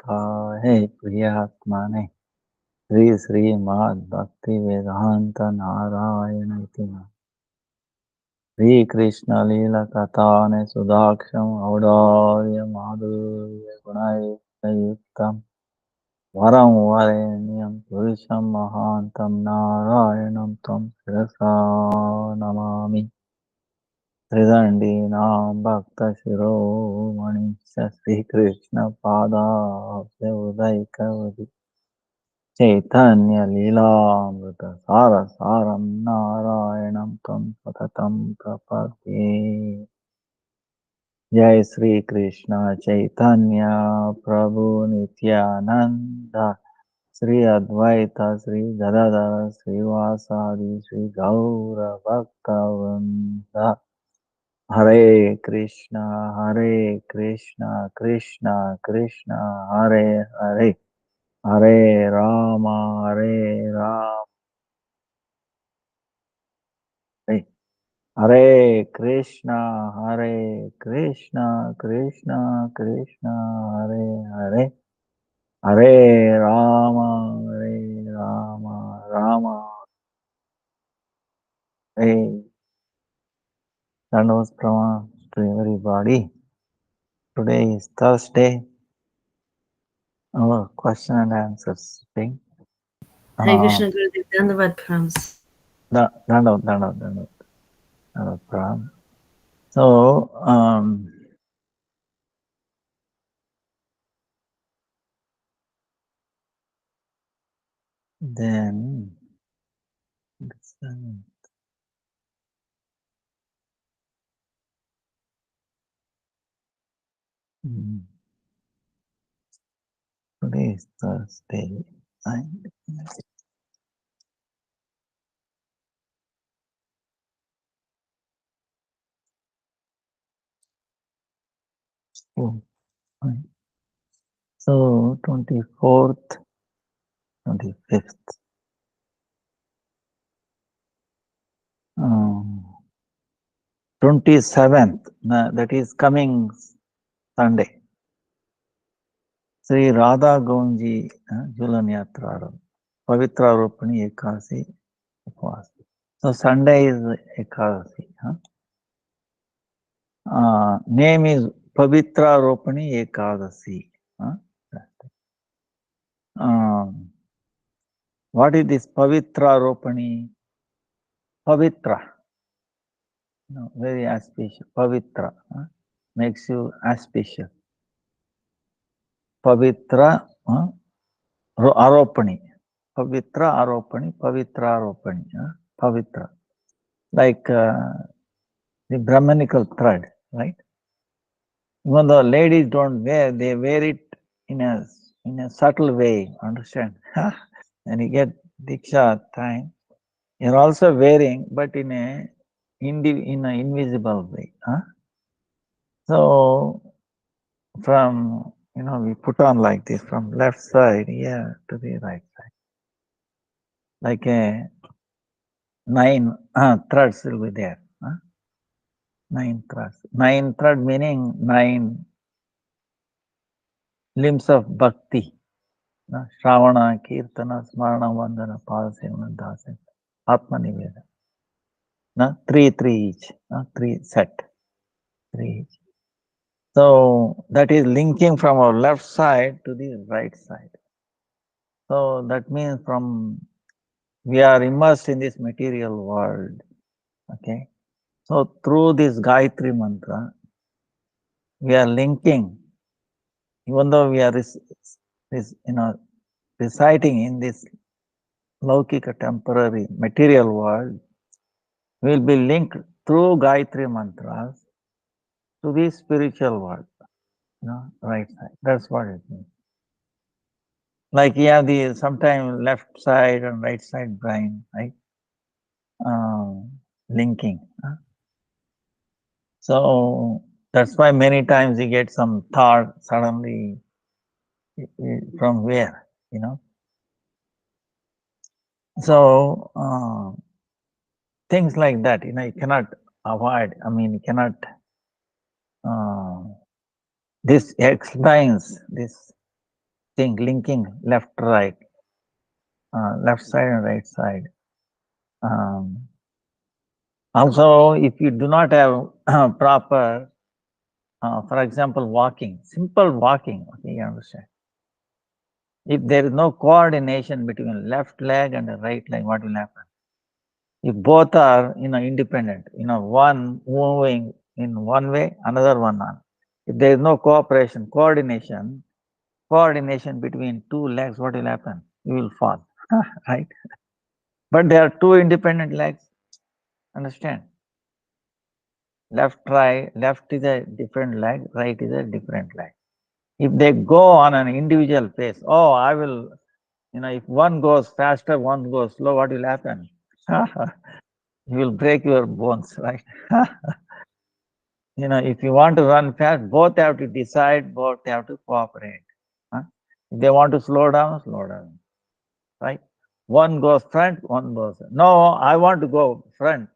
हे प्रियात्मने श्री श्रीमद् भक्ति वेदांत नारायण इति श्री कृष्ण लीला कथाने सुदाक्षम औदार्य माधुर्य गुणयुक्तम वरं वरेण्यं पुरुषं महान्तं नारायणं तं शिरसा नमामि। त्रिदण्डीनां भक्तशिरोमणिश्च श्रीकृष्णपादाब्जोदयकवति चैतन्यलीलामृतसारसारं नारायणं तं सततं प्रपद्ये। जय श्री कृष्ण चैतन्य प्रभु नित्यानंद श्री अद्वैत श्री गदाधर श्रीवासादि श्री गौर भक्तवृंद। हरे कृष्णा कृष्णा कृष्णा हरे हरे हरे राम हरे हरे कृष्णा कृष्णा कृष्णा हरे हरे हरे राम राम राम हरे। Namaskar to everybody. Today is Thursday. Our question and answers thing. Hare Krishna Gurudev, Dandavad Prams. Dandavat Pram. So, then, today is Thursday. So, 24th, 25th. 27th, that is coming Sunday. Sri Radha Gaunji Julan Yatra, Pavitra Ropani Ekasi Upvas. So Sunday is Ekadasi. Name is Pavitra Ropani Ekadasi. What is this Pavitra Ropani? Pavitra. No, very auspicious. Pavitra makes you auspicious. Pavitra Aropani. Pavitra Aropani. Pavitra Aropani. Pavitra. Like the Brahmanical thread, right? Even though ladies don't wear, they wear it in a subtle way, understand? When you get Diksha time, you're also wearing, but in an invisible way. So, from, we put on like this, from left side here to the right side. Like a 9 threads will be there. 9 threads. 9 thread meaning 9 limbs of bhakti. Shravana, Kirtana, Smarana, Vandana, Padasena, Dasena, Atma Niveda. 3 each. 3 set. 3 each. So that is linking from our left side to the right side. So that means we are immersed in this material world. Okay. So through this Gayatri mantra, we are linking, even though we are reciting in this Laukika temporary material world, will be linked through Gayatri mantras to the spiritual world, right side. That's what it means. Like you have the sometimes left side and right side brain, right? Linking. So that's why many times you get some thought suddenly from where, So things like that, you cannot avoid. I mean, you cannot. This explains this thing linking left, right, left side and right side. Um, Also, if you do not have proper, for example, walking, simple walking, okay, you understand. If there is no coordination between left leg and the right leg, what will happen? If both are, independent, one moving in one way, another one on. If there is no coordination between two legs, what will happen? You will fall, right? But there are two independent legs, understand? Left is a different leg, right is a different leg. If they go on an individual pace, oh, I will, if one goes faster, one goes slow, what will happen? You will break your bones, right? If you want to run fast, both have to decide, both have to cooperate. If they want to slow down, right? One goes front, one goes, no, I want to go front.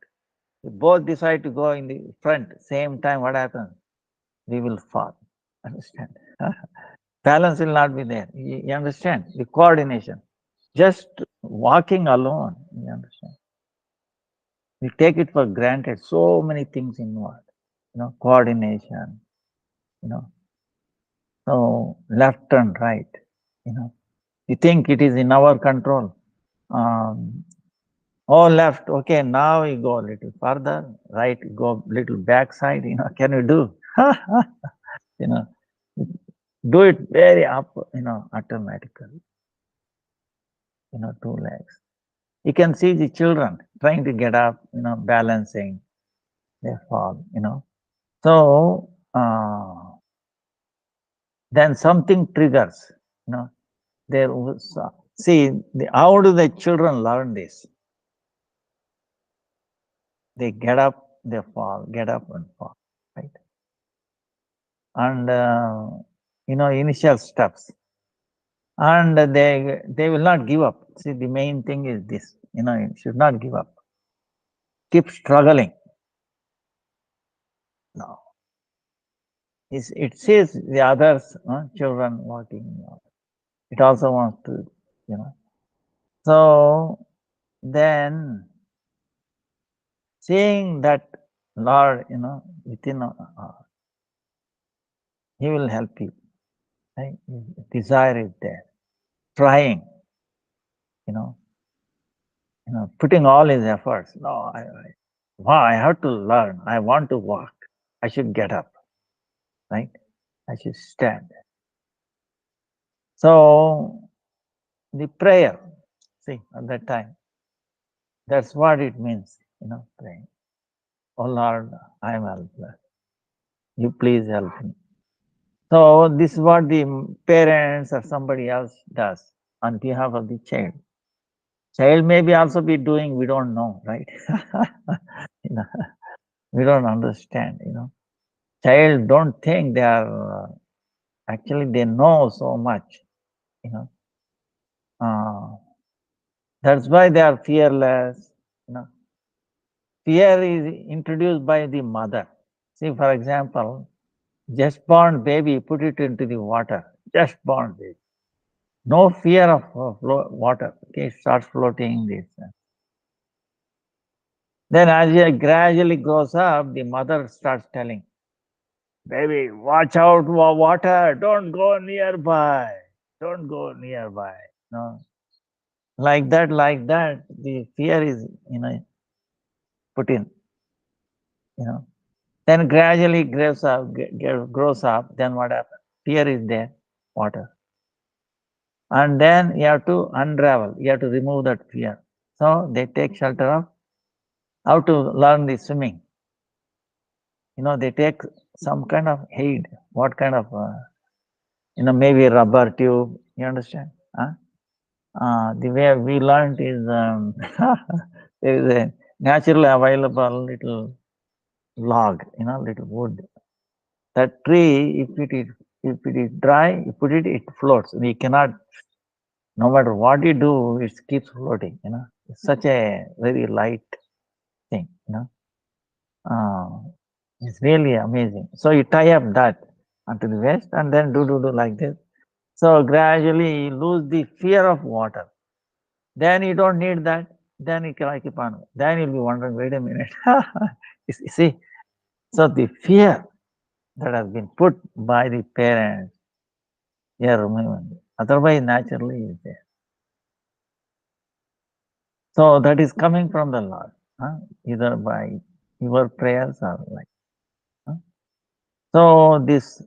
If both decide to go in the front, same time, what happens? We will fall. Understand? Balance will not be there. You understand? The coordination. Just walking alone, you understand? We take it for granted. So many things involved. Coordination, you know, so left and right, you think it is in our control. Oh, left, okay, now you go a little further, right, go little backside, can you do? you know, do it very up, automatically, two legs. You can see the children trying to get up, balancing, they fall, So, then something triggers, there was, see, how do the children learn this? They get up, they fall, get up and fall, right? And, initial steps. And they will not give up. See, the main thing is this, you should not give up. Keep struggling. No. It sees the others, children walking. It also wants to, So then seeing that Lord, within, He will help you. Right? Desire is there. Trying, putting all his efforts. No, I have to learn. I want to walk. I should get up. Right? I should stand. So the prayer, see, at that time, that's what it means, praying. Oh Lord, I am helpless. You please help me. So this is what the parents or somebody else does on behalf of the child. Child may also be doing, we don't know, right? We don't understand, Child don't think they are, actually they know so much, That's why they are fearless, Fear is introduced by the mother. See, for example, just born baby, put it into the water, just born baby. No fear of water, okay, it starts floating this. Then as it gradually grows up, the mother starts telling, baby, watch out for water, don't go nearby, don't go nearby. No, like that, the fear is, put in, Then gradually grows up, then what happens? Fear is there, water. And then you have to unravel, you have to remove that fear. So they take shelter of how to learn the swimming. They take some kind of aid, what kind of, maybe a rubber tube, you understand? The way we learned is, there is a naturally available little log, little wood. That tree, if it is dry, you put it, it floats. We cannot, no matter what you do, it keeps floating, It's such a very light thing, It's really amazing. So you tie up that onto the waist and then do like this. So gradually you lose the fear of water. Then you don't need that. Then you can keep on. Then you'll be wondering, wait a minute. You see, so the fear that has been put by the parents, yeah, removing. Otherwise, naturally is there. So that is coming from the Lord, either by your prayers or like. Huh? So this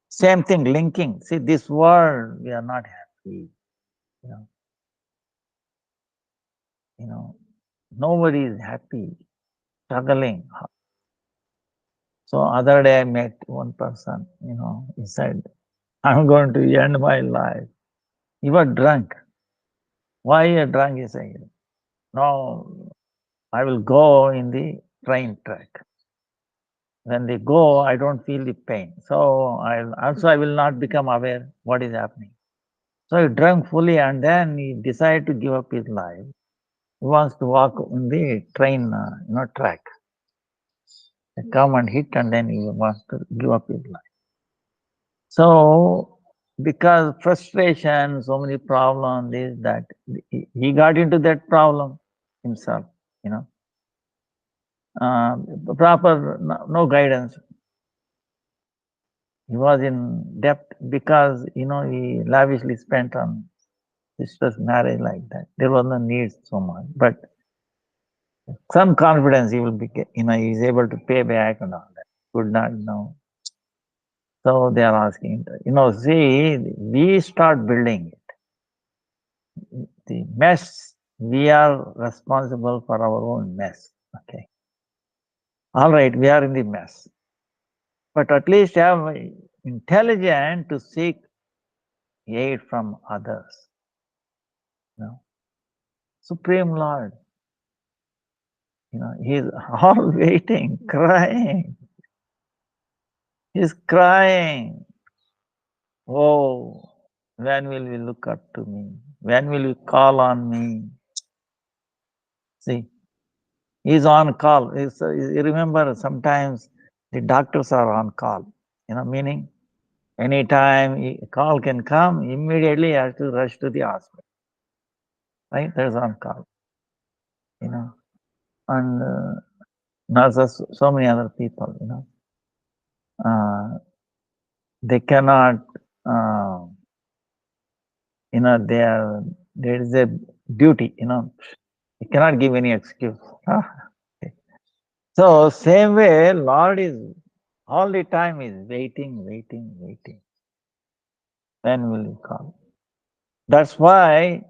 same thing linking. See, this world we are not happy. You know, you know, nobody is happy, struggling. So other day I met one person. He said, "I'm going to end my life." You were drunk. Why you are drunk? He said, "No, I will go in the train track. When they go, I don't feel the pain. So I will not become aware what is happening." So he drank fully and then he decided to give up his life. He wants to walk in the train, track. They come and hit and then he wants to give up his life. So because frustration, so many problems, this, that, he got into that problem himself, you know. Proper, no guidance. He was in debt because, he lavishly spent on sister's marriage like that. There was no need so much, but some confidence he will be, he is able to pay back and all that. Could not, So they are asking, see, we start building it. The mess, we are responsible for our own mess. Okay. All right, we are in the mess. But at least have intelligence to seek aid from others. Supreme Lord, He's all waiting, crying. He's crying. Oh, when will you look up to me? When will you call on me? See, he's on call. You remember sometimes the doctors are on call, meaning anytime a call can come, immediately you have to rush to the hospital. Right? There's on call, and nurses, so many other people, they cannot, there is a duty, you cannot give any excuse. So same way, Lord is all the time is waiting, waiting, waiting. When will you come? That's why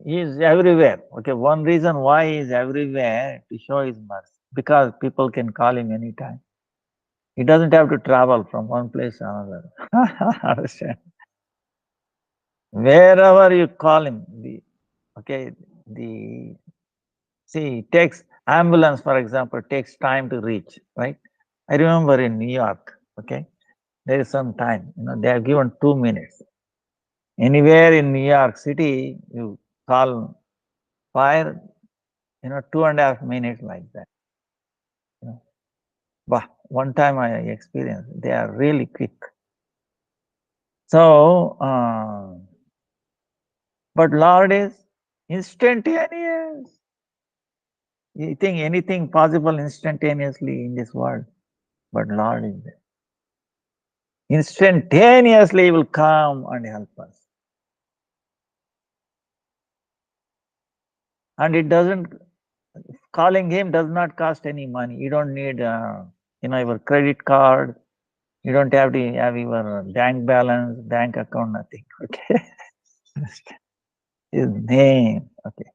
he is everywhere. Okay, one reason why he is everywhere to show his mercy, because people can call him anytime. He doesn't have to travel from one place to another. Understand? Wherever you call him, see, it takes ambulance, for example, takes time to reach, right? I remember in New York, okay, there is some time, they have given 2 minutes. Anywhere in New York City, you call fire, 2.5 minutes like that. But one time I experienced, they are really quick. So, but Lord is instantaneous. You think anything possible instantaneously in this world, but Lord is there. Instantaneously He will come and help us. And it doesn't, calling Him does not cost any money. You don't need, your credit card. You don't have to have your bank balance, bank account, nothing. Okay. His name. Okay.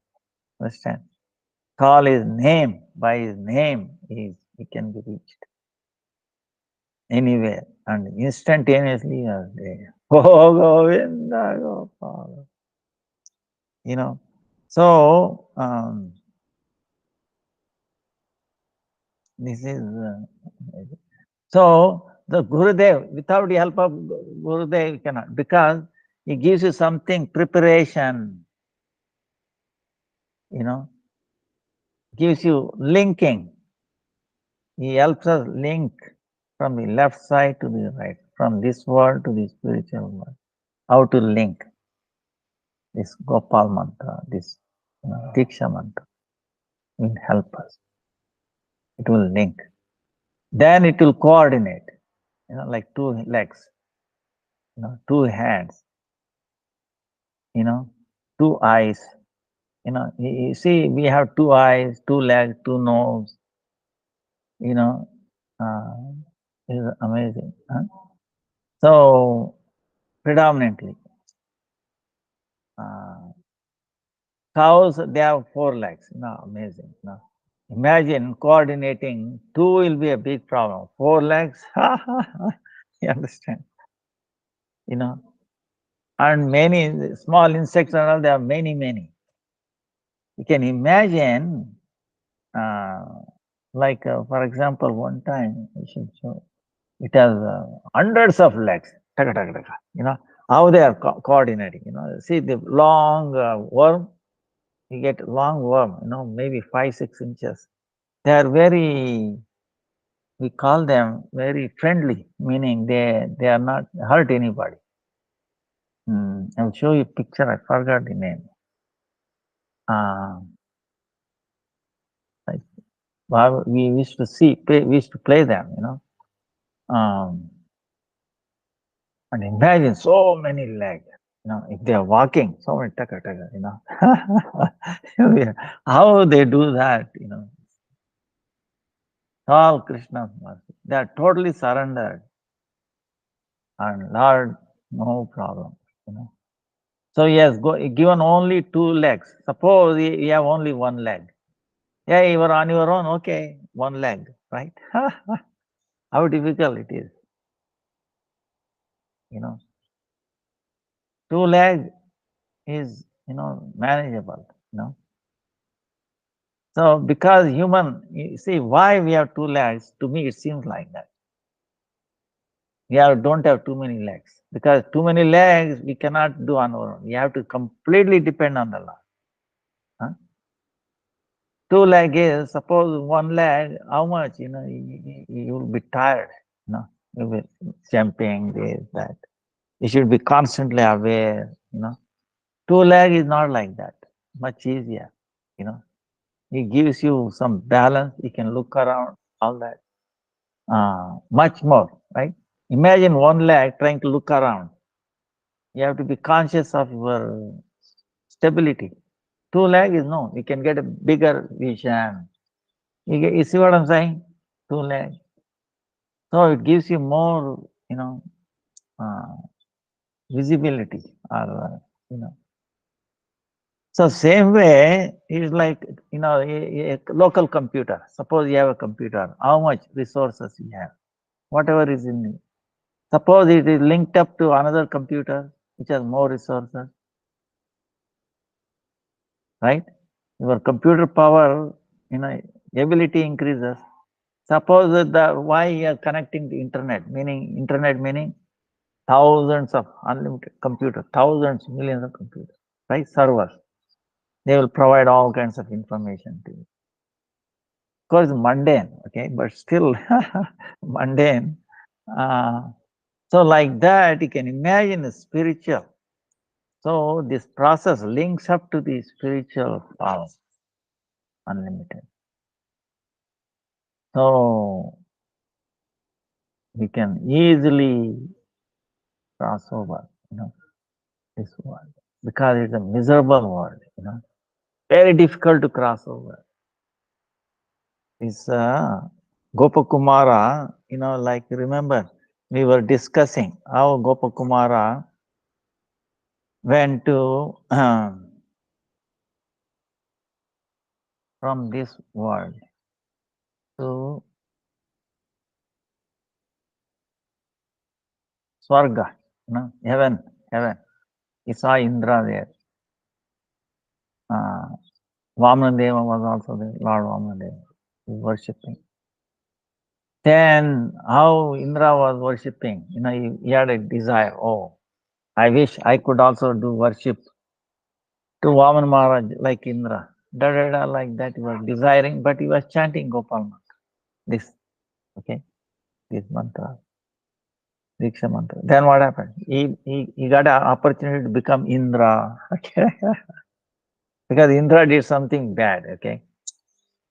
Understand? Call His name. By His name, He can be reached anywhere and instantaneously you are there. Oh, Govinda, Gopala. So this is so the Gurudev, without the help of Gurudev, you cannot, because he gives you something, preparation, gives you linking. He helps us link from the left side to the right, from this world to the spiritual world. how to link this Gopal mantra, this Diksha mantra will help us. It will link. Then it will coordinate, like two legs, two hands, two eyes. You see, we have two eyes, two legs, two nose. You know, is amazing. Huh? So predominantly, cows, they have four legs. Amazing. Imagine coordinating. Two will be a big problem. Four legs, you understand? And many small insects and all, there are many, many. You can imagine, for example, one time, I should show, it has hundreds of legs. Taka, taka, taka, how they are coordinating. See the long worm, you get long worm, maybe 5-6 inches. They are very, we call them very friendly, meaning they are not hurt anybody. I'll show you a picture, I forgot the name. We used to we used to play them, and imagine so many legs. If they are walking, so many taka taka, how they do that, all Krishna's mercy. They are totally surrendered, and Lord, no problem, So he has given only two legs. Suppose you have only one leg. Yeah, you are on your own, okay, one leg, right? How difficult it is, Two leg is, manageable, So because you see, why we have two legs, to me it seems like that. Don't have too many legs. Because too many legs, we cannot do on our own. We have to completely depend on the Lord. Huh? Two leg is, suppose one leg, how much, you will be tired, you'll be jumping, this, that. You should be constantly aware, Two leg is not like that, much easier, It gives you some balance, you can look around, all that. Much more, right? Imagine one leg trying to look around. You have to be conscious of your stability. Two leg is no, you can get a bigger vision. You see what I'm saying? Two leg. So it gives you more, visibility, or, So same way, it's like, a local computer. Suppose you have a computer, how much resources you have? Whatever is in it. Suppose it is linked up to another computer, which has more resources, right? Your computer power, ability increases. Suppose why you are connecting the internet, meaning thousands of unlimited computers, thousands, millions of computers, right? Servers. They will provide all kinds of information to you. Of course, mundane, okay, but still mundane. So like that, you can imagine a spiritual. So this process links up to the spiritual power, unlimited. So we can easily cross over, this world, because it's a miserable world, very difficult to cross over. This Gopakumara, like remember, we were discussing how Gopakumara went to from this world to Swarga, heaven. He saw Indra there. Vamanadeva was also there, Lord Vamanadeva, worshipping. Then how Indra was worshipping, he had a desire, I wish I could also do worship to Vaman Maharaj like Indra. Like that he was desiring, but he was chanting Gopal mantra. This mantra. Diksha mantra. Then what happened? He got an opportunity to become Indra. Okay. Because Indra did something bad. Okay.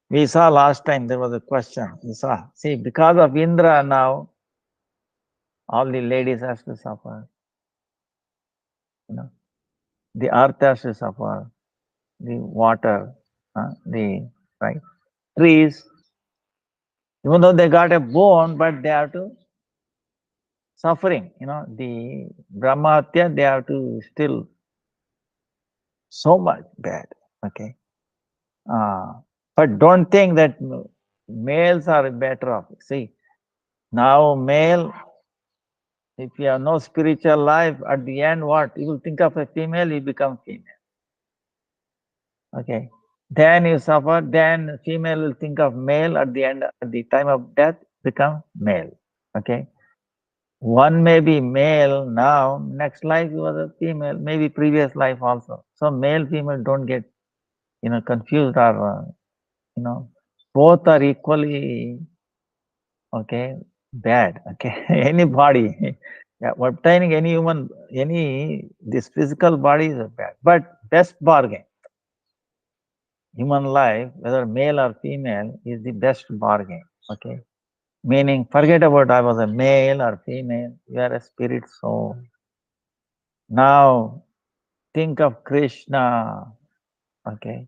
We saw last time there was a question. We saw, see, because of Indra now, all the ladies has to suffer. You know, the earth has to suffer, the water, the right trees. Even though they got a bone, but they have to suffering. You know, the Brahmatya, they have to still so much bad. Okay. Uh, but don't think that males are better off. See, now male, if you have no spiritual life, at the end, what? You will think of a female, you become female. Okay. Then you suffer, then female will think of male at the end, at the time of death, become male. Okay. One may be male now, next life you was a female, maybe previous life also. So male, female don't get, confused or, both are equally, okay, bad. Okay. Any body, yeah, obtaining any human, this physical body is bad. But best bargain, human life, whether male or female, is the best bargain. Okay. Meaning, forget about I was a male or female, you are a spirit soul. Now, think of Krishna. Okay.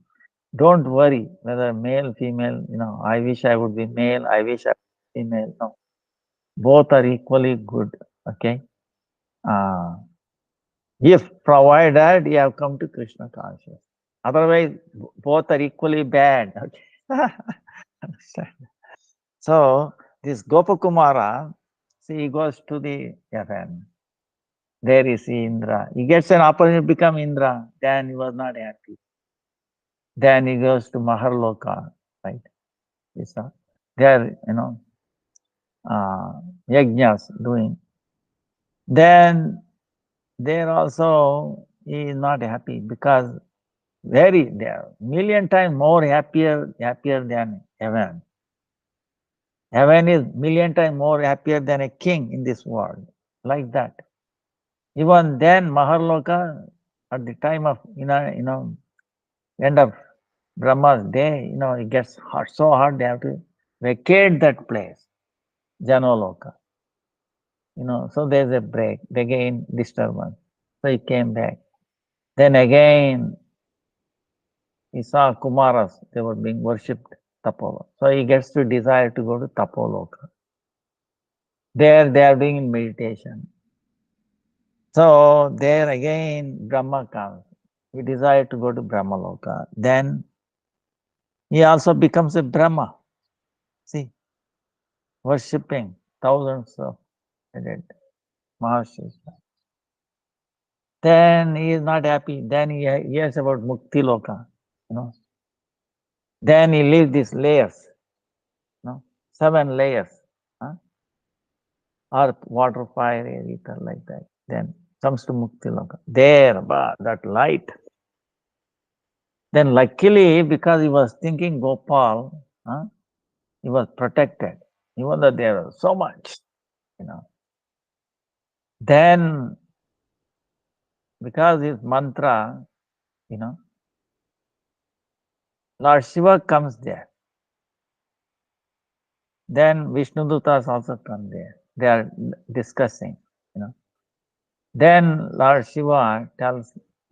Don't worry whether male, female, I wish I would be male, I wish I would be female. No. Both are equally good. Okay. If provided you have come to Krishna consciousness. Otherwise, both are equally bad. Okay. Understand? So, this Gopakumara, see, he goes to the heaven. There is Indra. He gets an opportunity to become Indra. Then he was not happy. Then he goes to Maharloka, right? There, yajnas doing. Then there also he is not happy because they are million times more happier than heaven. Heaven is million times more happier than a king in this world. Like that. Even then, Maharloka, at the time of end of Brahma's day, it gets hot, so hot they have to vacate that place, Janoloka. So there's a break, again disturbance. So he came back. Then again, he saw Kumaras, they were being worshipped Tapola. So he gets to desire to go to Tapoloka. There they are doing meditation. So there again, Brahma comes. He desired to go to Brahmaloka. Then he also becomes a Brahma. See, worshipping thousands of Maharshis. Then he is not happy. Then he hears about Mukti Loka. Then he leaves these layers. 7 layers. Earth, water, fire, air, ether, like that. Then comes to Mukti Loka. There, that light. Then luckily, because he was thinking Gopal, he was protected. Even though there was so much, Then, because his mantra, Lord Shiva comes there. Then Vishnudutas also come there. They are discussing, Then Lord Shiva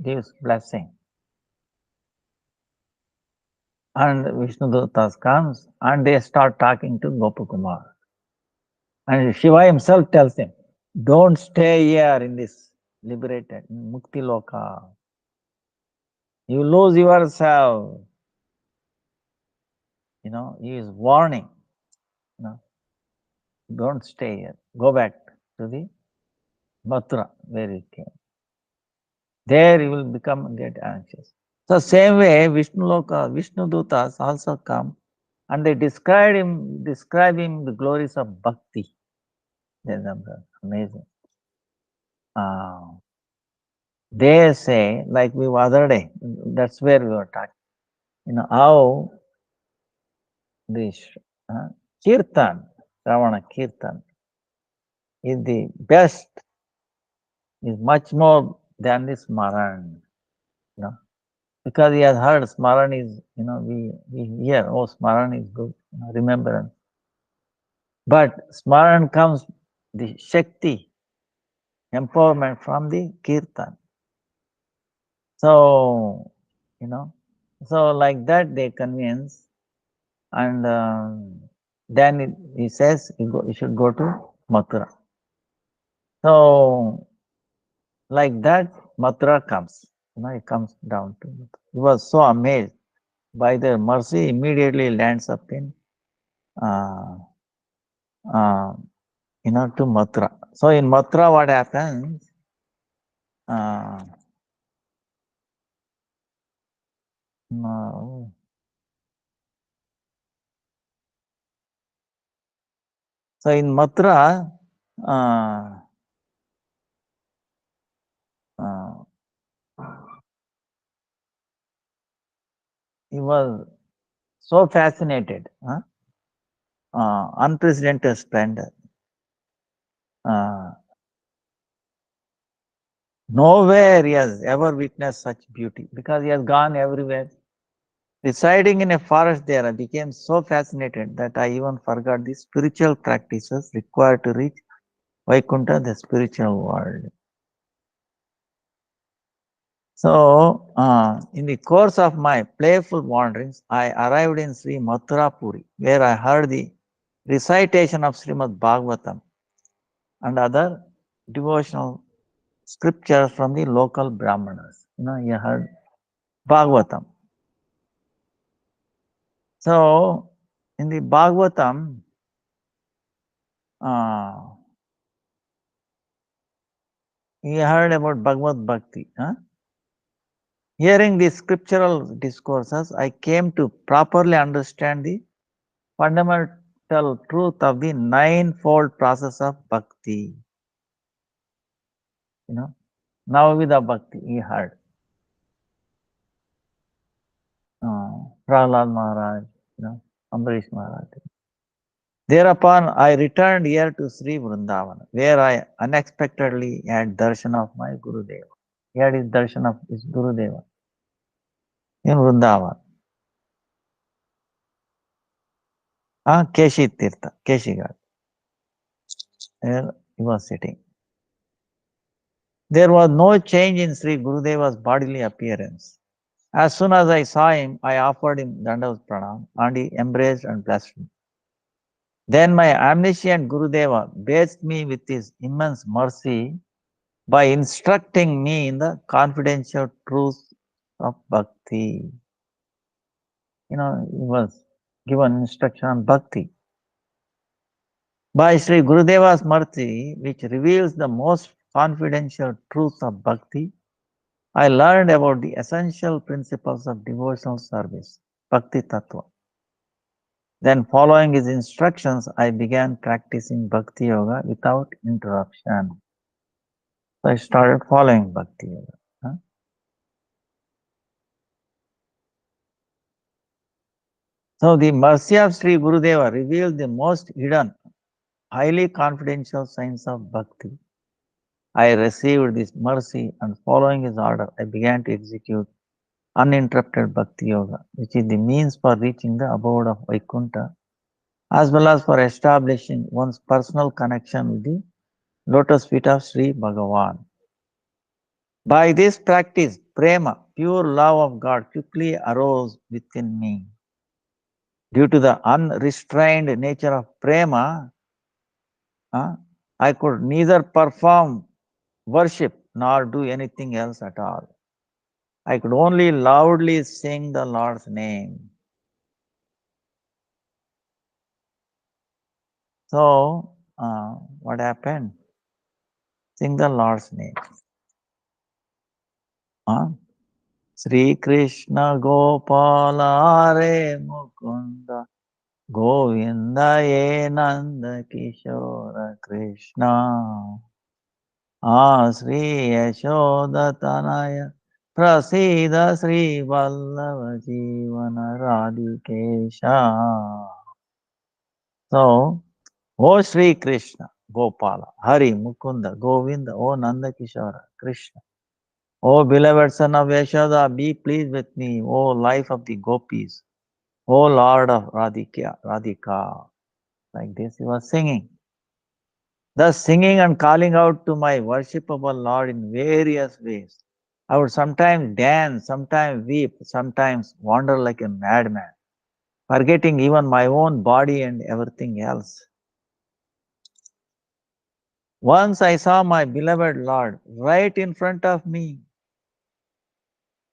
gives blessing. And Vishnudutas comes and they start talking to Gopakumar. And Shiva himself tells him, don't stay here in this liberated Mukti Loka. You lose yourself. He is warning. Don't stay here. Go back to the Mathura where you came. There you will get anxious. So same way, Vishnu Dutas also come and they describe him the glories of bhakti. Amazing. They say, like we were other day, that's where we were talking. How this Kirtan, Ravana Kirtan, is the best, is much more than the Smaran. You know, because he has heard Smaran is, we hear, oh, Smaran is good, remembrance. But Smaran comes the Shakti, empowerment from the Kirtan. So, you know, so like that they convince, and then he says you should go to Mathura. So, like that, Mathura comes. It comes down to Mathura. He was so amazed by the mercy, immediately lands up in, uh, uh, to Mathura. So, in Mathura, what happens? Uh, no. So, in Mathura, uh, uh, he was so fascinated, unprecedented splendor. Uh, Nowhere he has ever witnessed such beauty because he has gone everywhere. Residing in a forest there, I became so fascinated that I even forgot the spiritual practices required to reach Vaikuntha, the spiritual world. So, in the course of my playful wanderings, I arrived in Sri Mathurapuri, where I heard the recitation of Srimad Bhagavatam and other devotional scriptures from the local Brahmanas. You heard Bhagavatam. So, in the Bhagavatam, uh, he heard about Bhagavad Bhakti. Hearing these scriptural discourses, I came to properly understand the fundamental truth of the ninefold process of bhakti. Navavida Bhakti, he heard. Prahlad Maharaj, Ambarish Maharaj. Thereupon, I returned here to Sri Vrindavan, where I unexpectedly had darshan of my Gurudeva. He had his darshan of his Gurudeva in Vrindavan. Keshi Tirtha, Keshi God. There he was sitting. There was no change in Sri Gurudeva's bodily appearance. As soon as I saw him, I offered him Dandavat Pranam and he embraced and blessed me. Then my omniscient Gurudeva bathed me with his immense mercy by instructing me in the confidential truths of bhakti. He was given instruction on bhakti. By Sri Gurudeva's mercy, which reveals the most confidential truths of bhakti, I learned about the essential principles of devotional service, Bhakti Tattva. Then, following his instructions, I began practicing Bhakti Yoga without interruption. So I started following Bhakti Yoga. So the mercy of Sri Gurudeva revealed the most hidden, highly confidential signs of Bhakti. I received this mercy and following his order, I began to execute uninterrupted Bhakti Yoga, which is the means for reaching the abode of Vaikuntha, as well as for establishing one's personal connection with the lotus feet of Sri Bhagavan. By this practice, prema, pure love of God, quickly arose within me. Due to the unrestrained nature of prema, I could neither perform worship nor do anything else at all. I could only loudly sing the Lord's name. So, what happened? Sing the Lord's name. Sri Krishna Gopala Hare Mukunda Govinda Ye Nanda Kishora Krishna Sri Yashoda Tanaya Prasida Sri Vallava Jivana Radhikesha. So, O Sri Krishna, Gopala, Hari, Mukunda, Govinda, O Nanda Kishora, Krishna. O beloved son of Yashoda, be pleased with me, O life of the gopis, O Lord of Radhika. Like this he was singing. Thus singing and calling out to my worshipable Lord in various ways. I would sometimes dance, sometimes weep, sometimes wander like a madman, forgetting even my own body and everything else. Once I saw my beloved Lord right in front of me.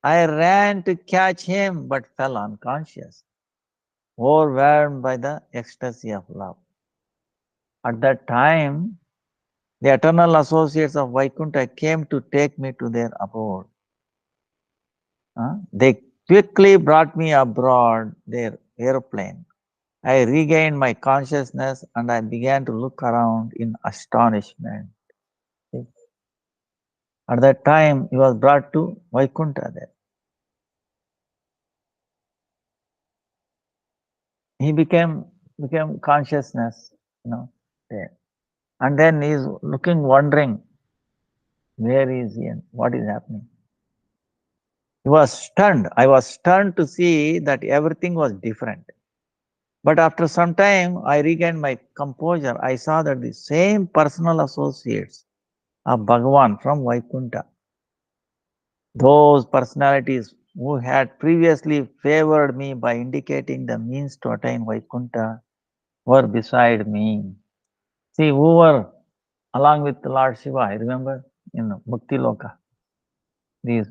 I ran to catch him but fell unconscious, overwhelmed by the ecstasy of love. At that time, the eternal associates of Vaikuntha came to take me to their abode. They quickly brought me aboard their airplane. I regained my consciousness and I began to look around in astonishment. At that time, he was brought to Vaikuntha there. He became consciousness, there. And then he's looking, wondering, where is he and what is happening? He was stunned. I was stunned to see that everything was different. But after some time, I regained my composure. I saw that the same personal associates of Bhagavan from Vaikuntha, those personalities who had previously favored me by indicating the means to attain Vaikuntha, were beside me. See, who were along with Lord Shiva, I remember, in Mukti Loka. These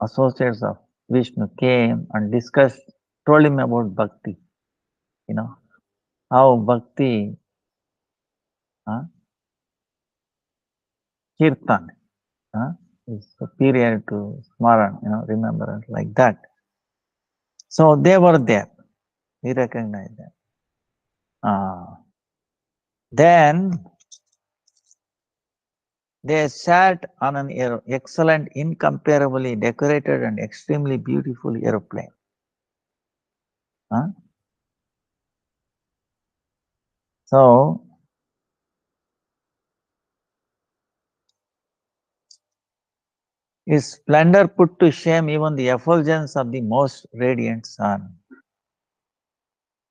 associates of Vishnu came and discussed, told him about bhakti, how bhakti, kirtan, is superior to smaran, remembrance, like that. So they were there. He recognized them. Then they sat on an excellent, incomparably decorated and extremely beautiful aeroplane. So his splendor put to shame even the effulgence of the most radiant sun.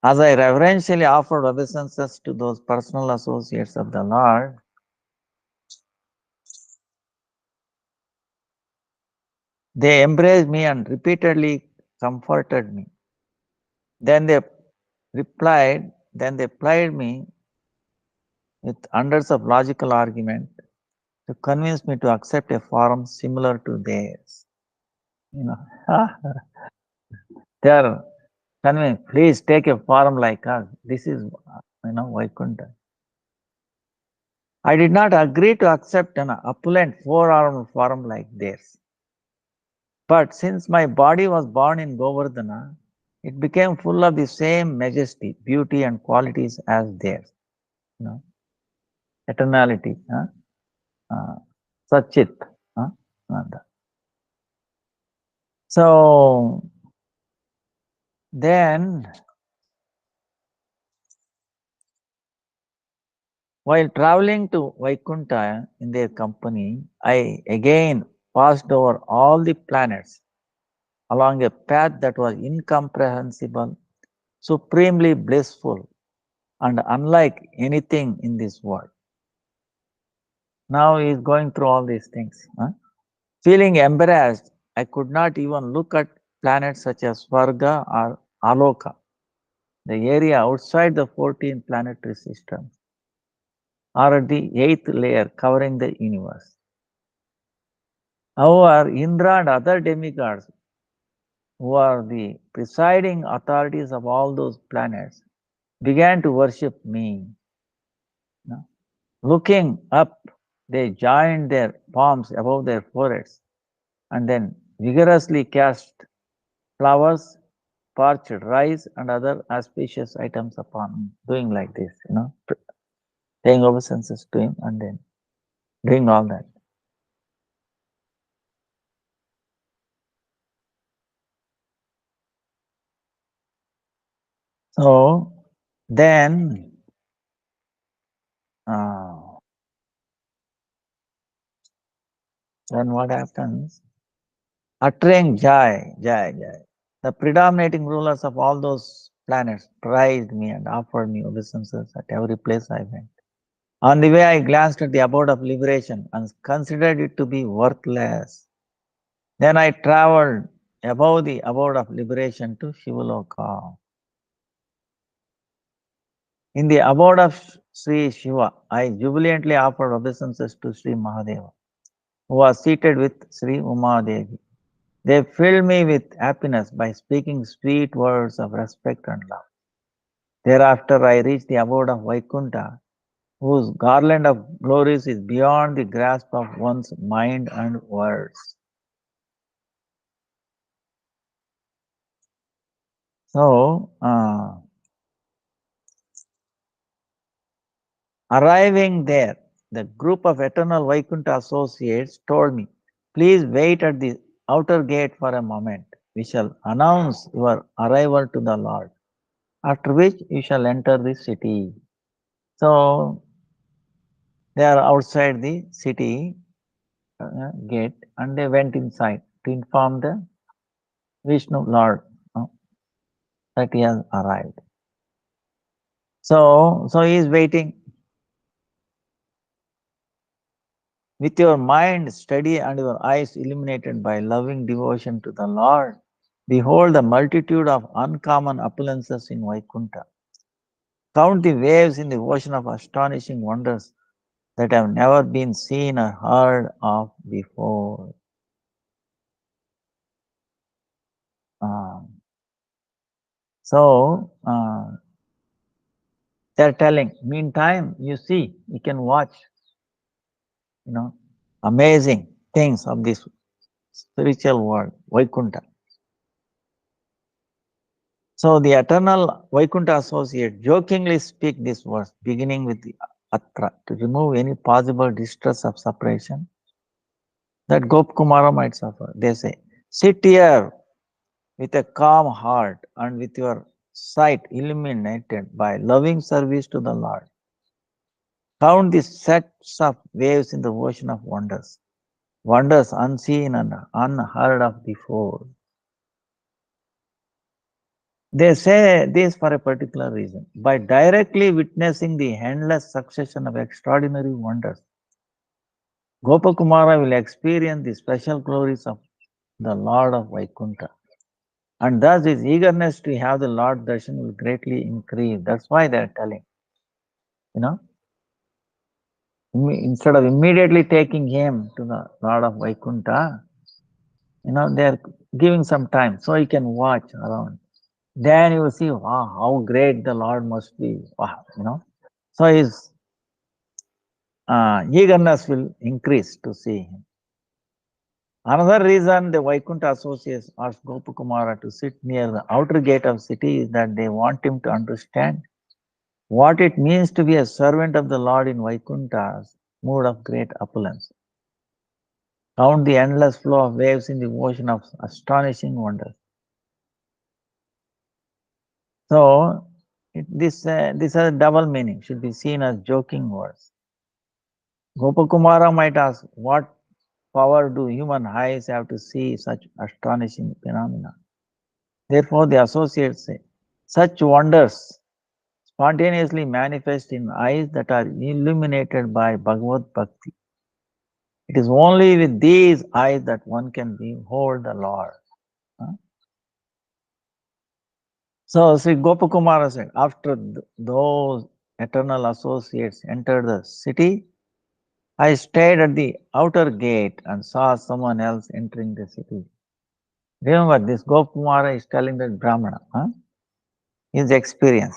As I reverentially offered obeisances to those personal associates of the Lord, they embraced me and repeatedly comforted me. Then they plied me with hundreds of logical arguments to convince me to accept a form similar to theirs. They are convinced, please take a form like us. This is, Vaikuntha. I did not agree to accept an opulent four-armed form like theirs. But since my body was born in Govardhana, it became full of the same majesty, beauty, and qualities as theirs. Eternality, Sachit. So then, while traveling to Vaikuntha in their company, I again passed over all the planets along a path that was incomprehensible, supremely blissful, and unlike anything in this world. Now he is going through all these things. Feeling embarrassed, I could not even look at planets such as Svarga or Aloka, the area outside the 14 planetary systems, or at the 8th layer covering the universe. However, Indra and other demigods, who are the presiding authorities of all those planets, began to worship me. Looking up, they joined their palms above their foreheads and then vigorously cast flowers, parched rice, and other auspicious items upon him, doing like this, paying obeisances to him and then doing all that. So then Then what happens? Uttering Jai, Jai, Jai. The predominating rulers of all those planets praised me and offered me obeisances at every place I went. On the way, I glanced at the abode of liberation and considered it to be worthless. Then I traveled above the abode of liberation to Shivaloka. In the abode of Sri Shiva, I jubilantly offered obeisances to Sri Mahadeva, who was seated with Sri Umadevi. They filled me with happiness by speaking sweet words of respect and love. Thereafter, I reached the abode of Vaikunta, whose garland of glories is beyond the grasp of one's mind and words. So, arriving there, the group of eternal Vaikunta associates told me, please wait at the outer gate for a moment. We shall announce your arrival to the Lord, after which you shall enter the city. So, they are outside the city gate and they went inside to inform the Vishnu Lord that he has arrived. So he is waiting. With your mind steady and your eyes illuminated by loving devotion to the Lord, behold the multitude of uncommon opulences in Vaikuntha. Count the waves in the ocean of astonishing wonders that have never been seen or heard of before. So they are telling, meantime, you see, you can watch, amazing things of this spiritual world, Vaikuntha. So the eternal Vaikuntha associate jokingly speak these words, beginning with the Atra, to remove any possible distress of separation that Gopkumara might suffer. They say, sit here with a calm heart and with your sight illuminated by loving service to the Lord. Count the sets of waves in the ocean of wonders, wonders unseen and unheard of before. They say this for a particular reason. By directly witnessing the endless succession of extraordinary wonders, Gopakumara will experience the special glories of the Lord of Vaikuntha. And thus his eagerness to have the Lord darshan will greatly increase. That's why they are telling, you know, instead of immediately taking him to the Lord of Vaikuntha, they are giving some time so he can watch around. Then you will see, wow, how great the Lord must be. Wow. So his eagerness will increase to see him. Another reason the Vaikuntha associates asked Gopakumara to sit near the outer gate of city is that they want him to understand what it means to be a servant of the Lord in Vaikuntha's mood of great opulence. Count the endless flow of waves in the ocean of astonishing wonders. So this has a double meaning, should be seen as joking words. Gopakumara might ask, what power do human eyes have to see such astonishing phenomena? Therefore, the associates say, such wonders spontaneously manifest in eyes that are illuminated by Bhagavad Bhakti. It is only with these eyes that one can behold the Lord. So Sri Gopakumara said, after those eternal associates entered the city, I stayed at the outer gate and saw someone else entering the city. Remember, this Gopakumara is telling that Brahmana, his experience.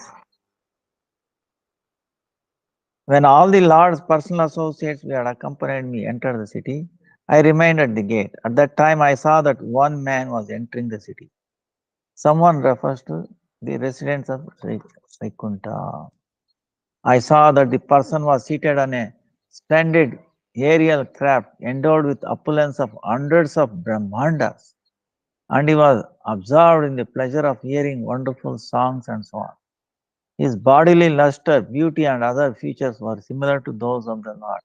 When all the Lord's personal associates who had accompanied me entered the city, I remained at the gate. At that time, I saw that one man was entering the city. Someone refers to the residents of Vaikuntha. I saw that the person was seated on a splendid aerial craft endowed with opulence of hundreds of Brahmandas, and he was absorbed in the pleasure of hearing wonderful songs and so on. His bodily luster, beauty, and other features were similar to those of the Lord.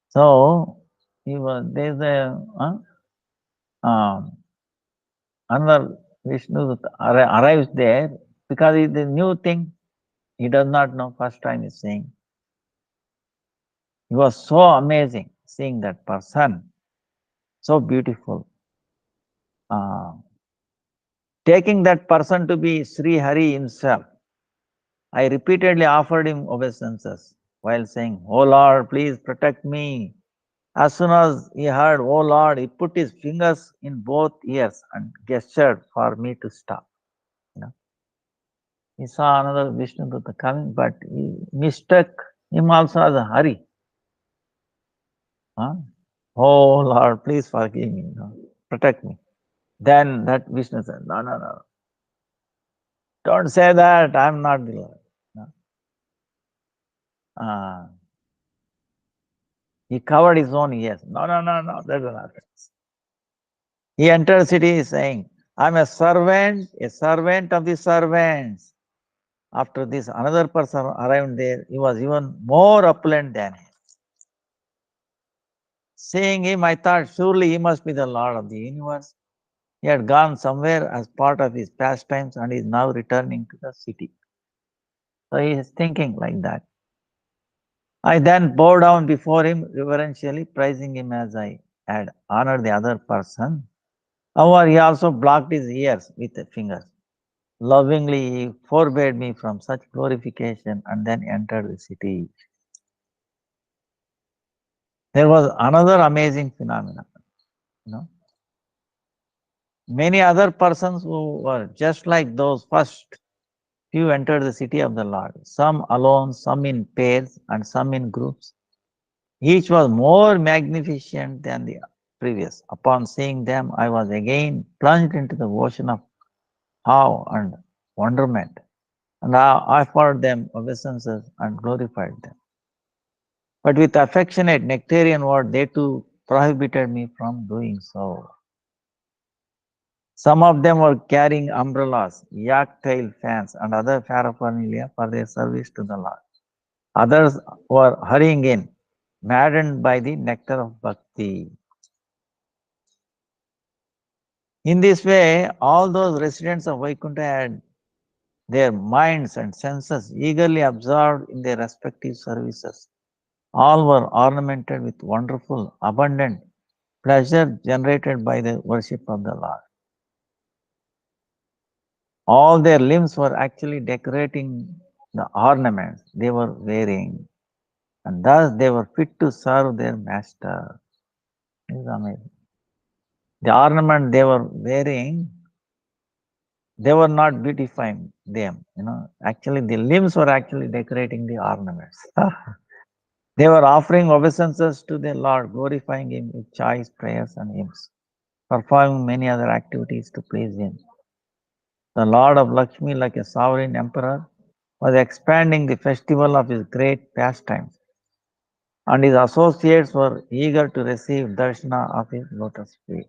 So, There's a another Vishnu arrives there because it's a new thing. He does not know. First time he's saying. He was so amazing seeing that person, so beautiful. Uh, Taking that person to be Sri Hari himself, I repeatedly offered him obeisances while saying, "Oh Lord, please protect me." As soon as he heard, "Oh Lord," he put his fingers in both ears and gestured for me to stop. You know, he saw another Vishnu Dutta coming, but he mistook him also as a Hari. Huh? "Oh Lord, please forgive me, protect me." Then that Vishnu said, "No, no, no, don't say that. I'm not the Lord." No. Uh, he covered his own ears. "No, no, no, no, that's not it." He entered the city saying, "I'm a servant of the servants." After this, another person arrived there. He was even more opulent than him. Seeing him, I thought surely he must be the Lord of the universe. He had gone somewhere as part of his pastimes and is now returning to the city. So he is thinking like that. I then bowed down before him, reverentially praising him as I had honored the other person. However, he also blocked his ears with the fingers. Lovingly, he forbade me from such glorification and then entered the city. There was another amazing phenomenon. You know, many other persons who were just like those first few entered the city of the Lord, some alone, some in pairs, and some in groups. Each was more magnificent than the previous. Upon seeing them, I was again plunged into the ocean of awe and wonderment, and I offered them obeisances and glorified them. But with affectionate nectarian word, they too prohibited me from doing so. Some of them were carrying umbrellas, yak tail fans, and other paraphernalia for their service to the Lord. Others were hurrying in, maddened by the nectar of bhakti. In this way, all those residents of Vaikuntha had their minds and senses eagerly absorbed in their respective services. All were ornamented with wonderful, abundant pleasure generated by the worship of the Lord. All their limbs were actually decorating the ornaments they were wearing, and thus they were fit to serve their master. It is amazing. The ornament they were wearing, they were not beautifying them. Actually, the limbs were actually decorating the ornaments. They were offering obeisances to their Lord, glorifying Him with choice prayers and hymns, performing many other activities to please Him. The Lord of Lakshmi, like a sovereign emperor, was expanding the festival of his great pastimes, and his associates were eager to receive darshana of his lotus feet.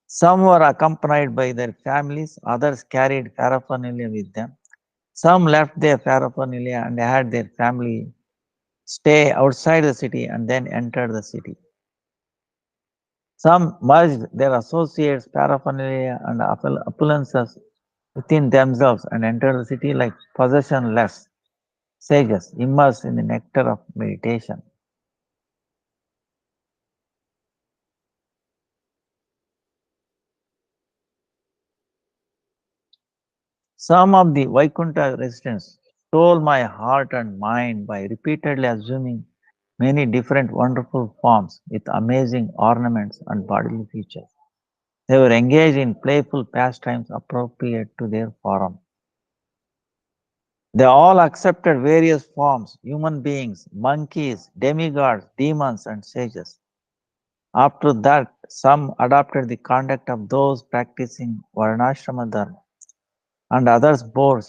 Some were accompanied by their families, others carried paraphernalia with them. Some left their paraphernalia and had their family stay outside the city and then entered the city. Some merged their associates' paraphernalia and opulences within themselves and entered the city like possessionless sages immersed in the nectar of meditation. Some of the Vaikuntha residents stole my heart and mind by repeatedly assuming many different wonderful forms with amazing ornaments and bodily features. They were engaged in playful pastimes appropriate to their form. They all accepted various forms, human beings, monkeys, demigods, demons, and sages. After that, some adopted the conduct of those practicing Varnashrama Dharma, and others bore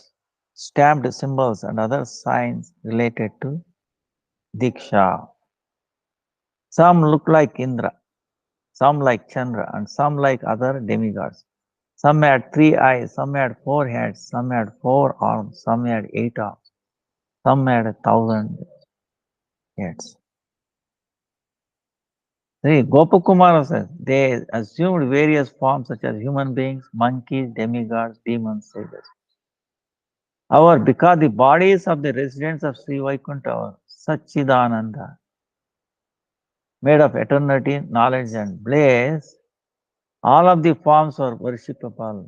stamped symbols and other signs related to Diksha. Some looked like Indra, some like Chandra, and some like other demigods. Some had 3 eyes, some had 4 heads, some had 4 arms, some had 8 arms, some had 1,000 Yes. See, Gopakumara says they assumed various forms such as human beings, monkeys, demigods, demons, sages. However, because the bodies of the residents of Sri Vaikuntha are Satchidananda, made of eternity, knowledge, and bliss, all of the forms are worshipable.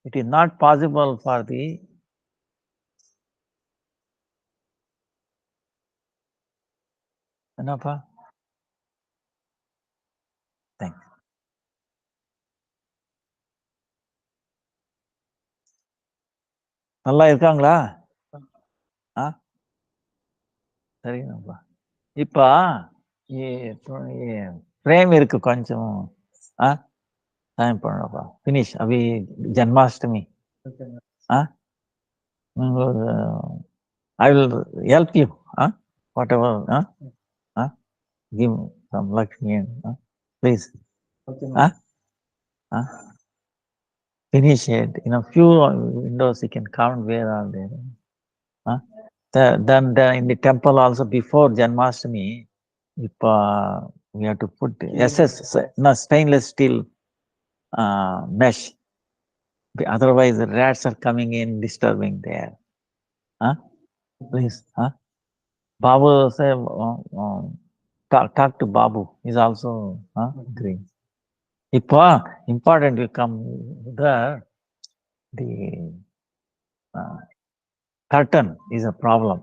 It is not possible for the Anapa. Thanks. நல்லா இருக்காங்களா? ஆ சரிங்கப்பா. இப்ப frame இருக்கு கொஞ்சம். ஆ time பண்ணப்பா. Finish. அவி Janmashtami. Ah I will help you. Whatever. Give some Lakshmi. Please. Finish it. In a few windows, you can count where are they. Then in the temple also before Janmashtami, if, we have to put stainless steel mesh. Otherwise, the rats are coming in, disturbing there. Please. Babu say, talk to Babu. He's also green. If important, you come there. The curtain is a problem.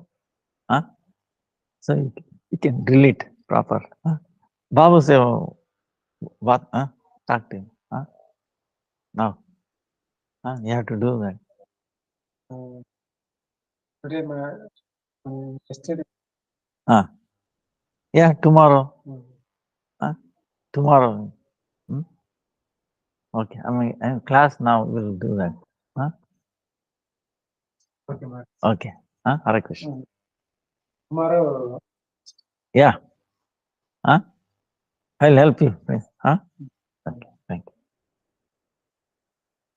So you can drill it proper. Babu say, what? Talk to him. Now, you have to do that. Today, yesterday. Yeah, tomorrow. Tomorrow. Okay, I'm in class now. We'll do that. Okay. Hare Krishna. Tomorrow. Yeah. I'll help you. Please. Okay, thank you.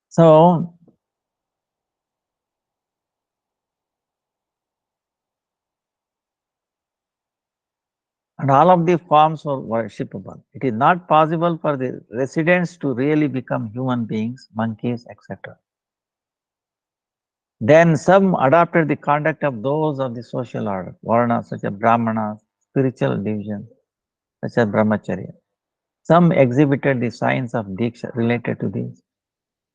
So, and all of the forms are worshipable. It is not possible for the residents to really become human beings, monkeys, etc. Then some adopted the conduct of those of the social order, varnas such as brahmanas, spiritual divisions such as brahmacharya. Some exhibited the signs of diksha related to these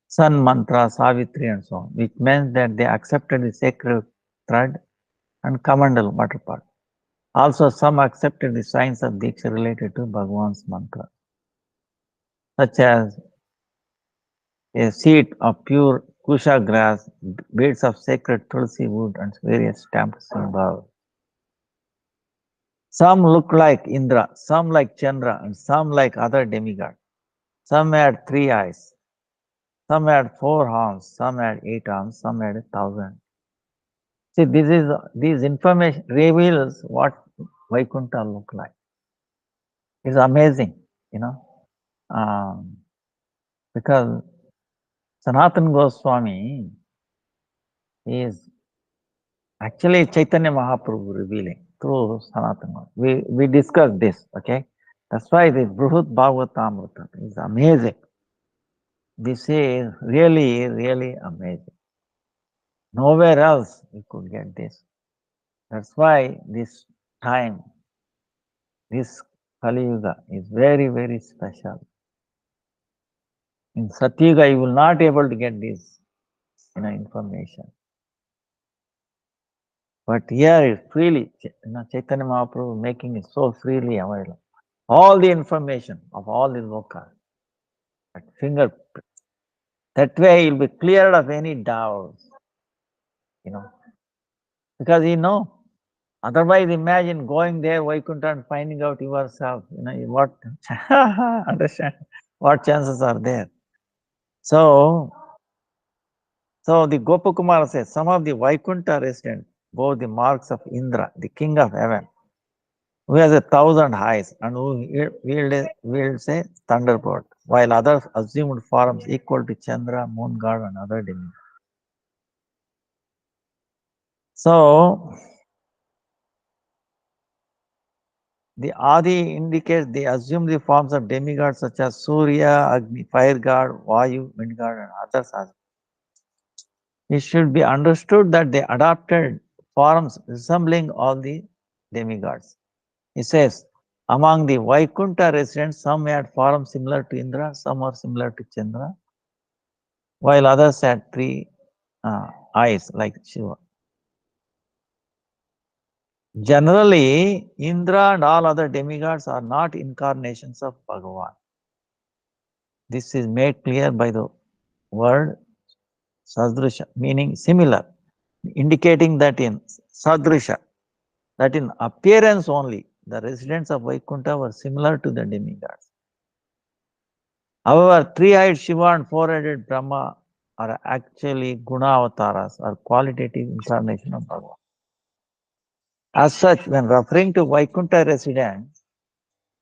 sun mantra, savitri, and so on, which meant that they accepted the sacred thread and kamandal water pot. Also, some accepted the signs of diksha related to Bhagavan's mantra, such as a seed of pure kusha grass, beads of sacred tulsi wood, and various stamped symbols. Some look like Indra, some like Chandra, and some like other demigods. Some had 3 eyes, some had 4 horns, some had 8 arms, some had 1,000. See, this information reveals what Vaikuntha look like. It's amazing, because Sanatan Goswami is actually Chaitanya Mahaprabhu revealing through Sanatana. We discussed this, okay? That's why the Bruhut Bhagavatamrita is amazing. This is really, really amazing. Nowhere else we could get this. That's why this time, this Kali Yuga is very, very special. In Satyuga, you will not able to get this information. But here is freely, Chaitanya Mahaprabhu making it so freely available. All the information of all the lokas at fingerprint. That way you'll be cleared of any doubts, because otherwise imagine going there, Vaikuntha, and finding out yourself, what, understand, what chances are there. So the Gopakumara says, some of the Vaikuntha residents bore the marks of Indra, the king of heaven, who has 1,000 eyes and who wields a thunderbolt, while others assumed forms equal to Chandra, moon god, and other demigods. So, The Adi indicates they assume the forms of demigods such as Surya, Agni, fire god, Vayu, wind god, and others as. It should be understood that they adopted forms resembling all the demigods. He says, among the Vaikunta residents, some had forms similar to Indra, some are similar to Chandra, while others had three eyes like Shiva. Generally, Indra and all other demigods are not incarnations of Bhagavan. This is made clear by the word Sadrisha, meaning similar, indicating that in Sadrisha, that in appearance only, the residents of Vaikunta were similar to the demigods. However, three-eyed Shiva and four-headed Brahma are actually guna avatars or qualitative incarnation of Bhagavan. As such, when referring to Vaikunta residents,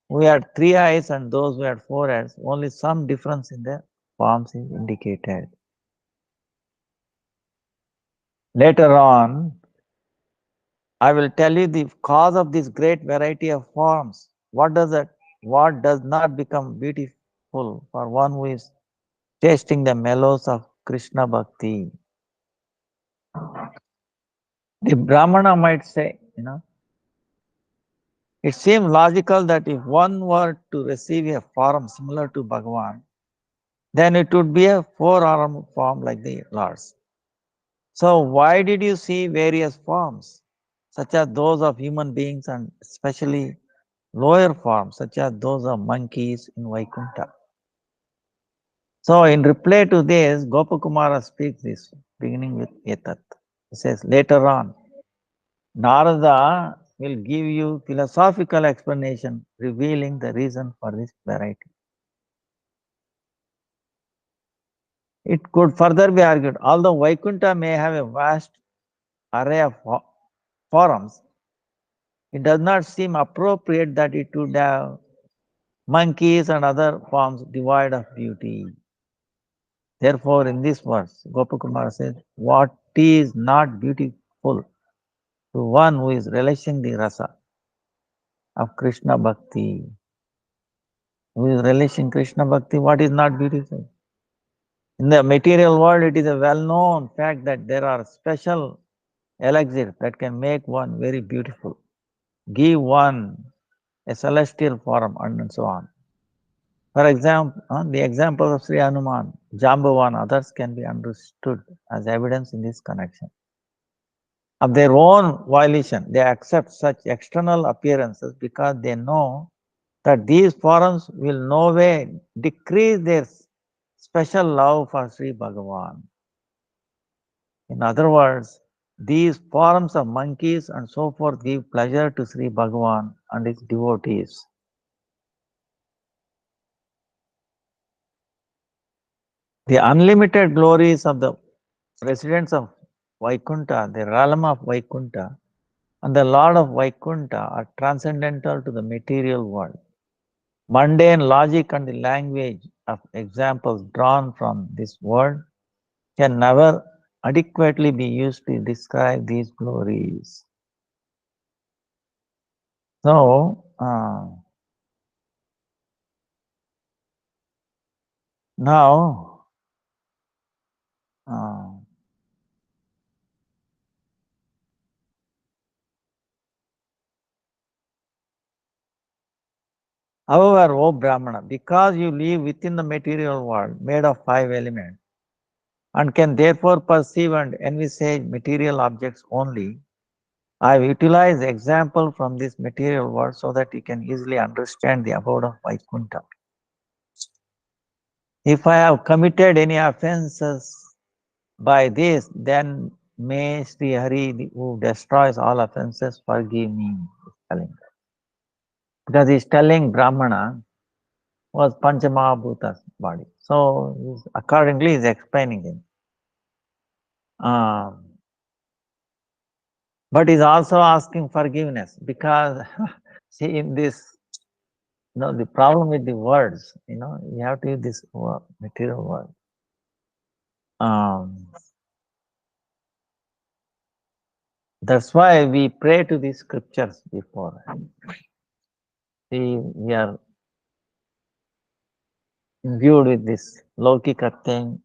we had three eyes and those who had four heads, only some difference in their forms is indicated. Later on, I will tell you the cause of this great variety of forms. What does not become beautiful for one who is tasting the mellows of Krishna Bhakti? The Brahmana might say, it seems logical that if one were to receive a form similar to Bhagavan, then it would be a four-armed form like the Lord's. So why did you see various forms, such as those of human beings and especially lower forms, such as those of monkeys in Vaikuntha? So in reply to this, Gopakumara speaks this, beginning with Etat. He says, later on, Narada will give you philosophical explanation revealing the reason for this variety. It could further be argued, although Vaikuntha may have a vast array of forms, it does not seem appropriate that it would have monkeys and other forms devoid of beauty. Therefore, in this verse, Gopakumara says, what is not beautiful to one who is relishing the rasa of Krishna Bhakti? Who is relishing Krishna Bhakti, what is not beautiful? In the material world, it is a well-known fact that there are special elixirs that can make one very beautiful, give one a celestial form, and so on. For example, the example of Sri Hanuman, Jambavan, others can be understood as evidence in this connection. Of their own volition, they accept such external appearances because they know that these forms will no way decrease their special love for Sri Bhagavan. In other words, these forms of monkeys and so forth give pleasure to Sri Bhagavan and his devotees. The unlimited glories of the residents of Vaikunta, the realm of Vaikunta, and the Lord of Vaikunta are transcendental to the material world. Mundane logic and the language of examples drawn from this world can never adequately be used to describe these glories. So, now, however, O Brahmana, because you live within the material world made of five elements and can therefore perceive and envisage material objects only, I have utilized example from this material world so that you can easily understand the abode of Vaikuntha. If I have committed any offenses by this, then may Sri Hari, who destroys all offenses, forgive me. Because he's telling Brahmana was Panchamahabhuta's body. So accordingly, he's explaining him. But he's also asking forgiveness because, see, in this, the problem with the words, you have to use this material word. That's why we pray to the scriptures before. See, we are imbued with this Laukika thing.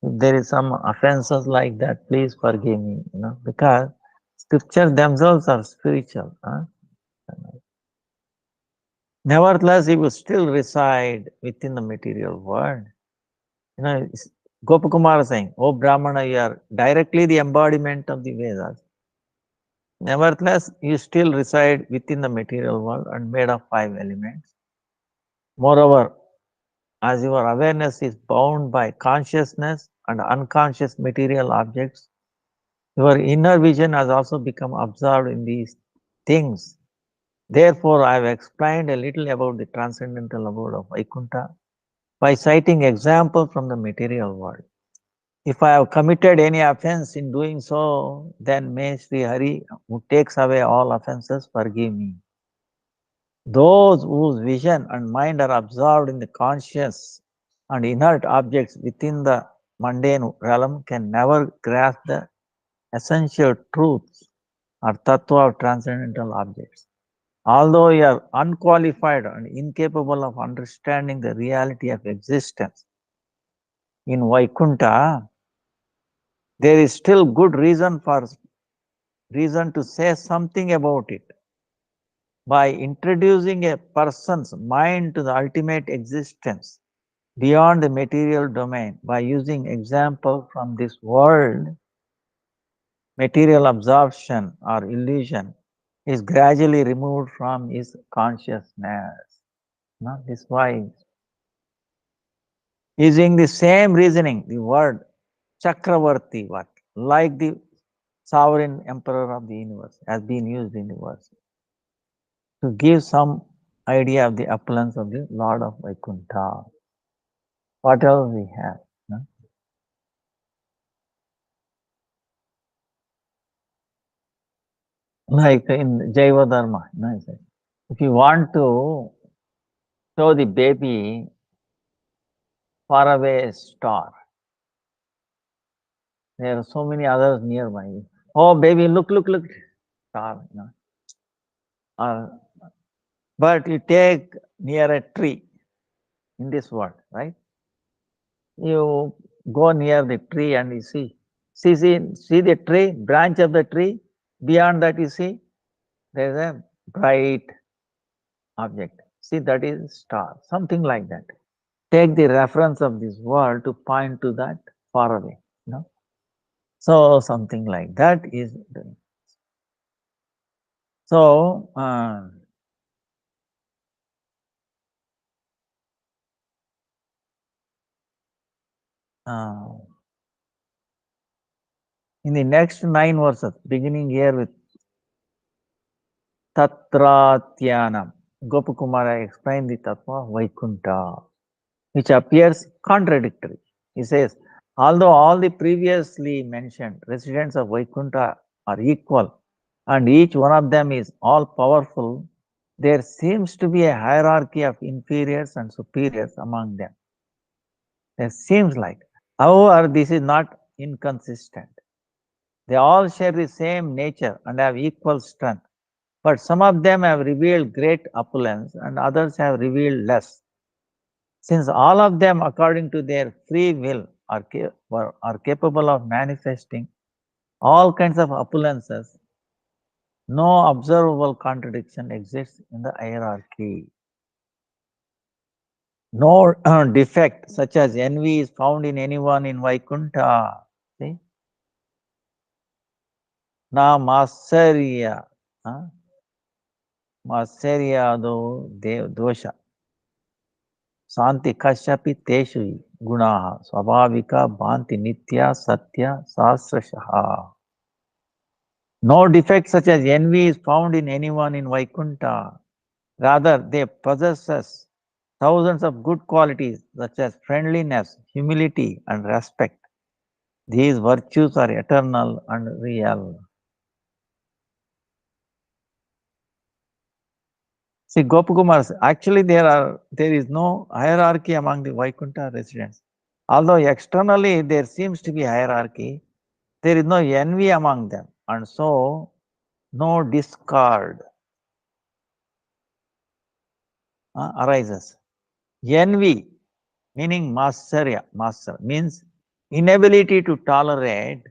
If there is some offenses like that, please forgive me, because scriptures themselves are spiritual. Huh? Nevertheless, he will still reside within the material world. Gopakumar is saying, "Oh Brahmana, you are directly the embodiment of the Vedas. Nevertheless, you still reside within the material world and made of 5 elements. Moreover, as your awareness is bound by consciousness and unconscious material objects, your inner vision has also become absorbed in these things. Therefore, I have explained a little about the transcendental abode of Vaikuntha by citing examples from the material world. If I have committed any offense in doing so, then may Sri Hari, who takes away all offenses, forgive me. Those whose vision and mind are absorbed in the conscious and inert objects within the mundane realm can never grasp the essential truths or tattva of transcendental objects. Although you are unqualified and incapable of understanding the reality of existence in Vaikuntha, there is still good reason to say something about it. By introducing a person's mind to the ultimate existence beyond the material domain, by using example from this world, material absorption or illusion is gradually removed from his consciousness. This is why, using the same reasoning, the word Chakravarti, like the sovereign emperor of the universe, has been used in the verse to give some idea of the opulence of the Lord of Vaikuntha. What else we have? Like in Jaiva Dharma, if you want to show the baby far away star, there are so many others nearby. Oh, baby, look, star. But you take near a tree in this world, right? You go near the tree and you see the tree, branch of the tree. Beyond that, you see there is a bright object. See, that is star, something like that. Take the reference of this world to point to that far away. So something like that is doing. So in the next 9 verses, beginning here with Tatratyanam, Gopakumara explained the Tattva Vaikuntha, which appears contradictory. He says, although all the previously mentioned residents of Vaikuntha are equal and each one of them is all powerful, there seems to be a hierarchy of inferiors and superiors among them. There seems like. However, this is not inconsistent. They all share the same nature and have equal strength, but some of them have revealed great opulence and others have revealed less. Since all of them, according to their free will, are capable of manifesting all kinds of opulences, no observable contradiction exists in the hierarchy. No defect such as envy is found in anyone in Vaikuntha. See? Na Masarya. Masaryado dosha. Santi kashapi teshu gunaha. Swabhavika bhanti nitya satya sahasrashaha. No defect such as envy is found in anyone in Vaikuntha. Rather, they possess thousands of good qualities such as friendliness, humility, and respect. These virtues are eternal and real. See, Gopakumar, actually there is no hierarchy among the Vaikuntha residents. Although externally there seems to be hierarchy, there is no envy among them, and so no discord. arises. Envy, meaning master, means inability to tolerate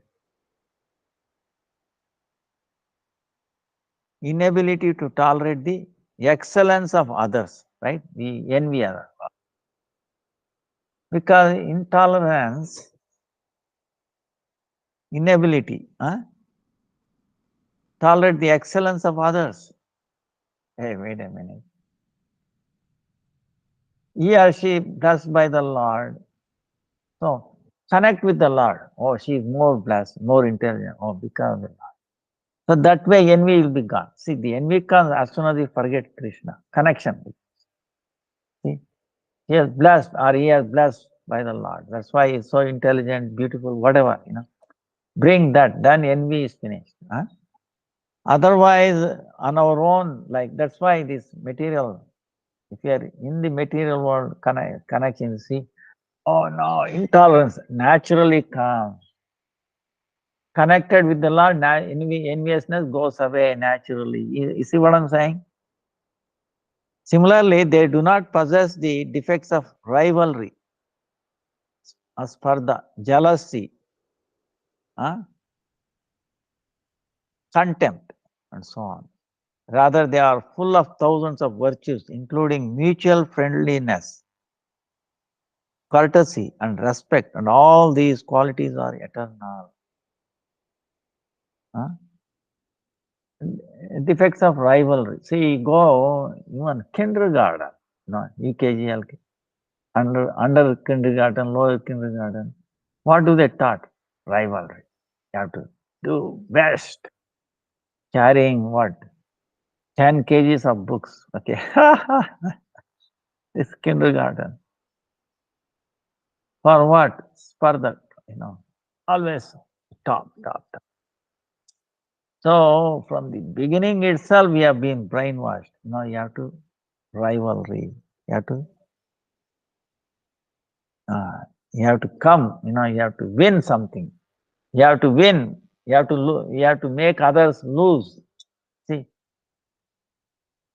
the excellence of others, right? We envy others. Because intolerance, inability, tolerate the excellence of others. Hey, wait a minute. He or she blessed by the Lord. So connect with the Lord. Oh, she is more blessed, more intelligent. Oh, because of the Lord. So that way envy will be gone. See, the envy comes as soon as you forget Krishna. Connection. See, he is blessed or he is blessed by the Lord. That's why he is so intelligent, beautiful, whatever, Bring that, then envy is finished. Otherwise, on our own, like that's why this material, if you are in the material world connection, see, oh no, intolerance naturally comes. Connected with the Lord, enviousness goes away naturally. You see what I'm saying? Similarly, they do not possess the defects of rivalry, spardha, jealousy, contempt, and so on. Rather, they are full of thousands of virtues, including mutual friendliness, courtesy, and respect, and all these qualities are eternal. Defects of rivalry. See, go even kindergarten, UKG, LKG, under kindergarten, lower kindergarten. What do they taught? Rivalry. You have to do best. Carrying what? 10 kgs of books. Okay. This kindergarten. For what? For that, always top. So from the beginning itself, we have been brainwashed. You have to rivalry. You have to come. You have to win something. You have to win. You have to you have to make others lose. See,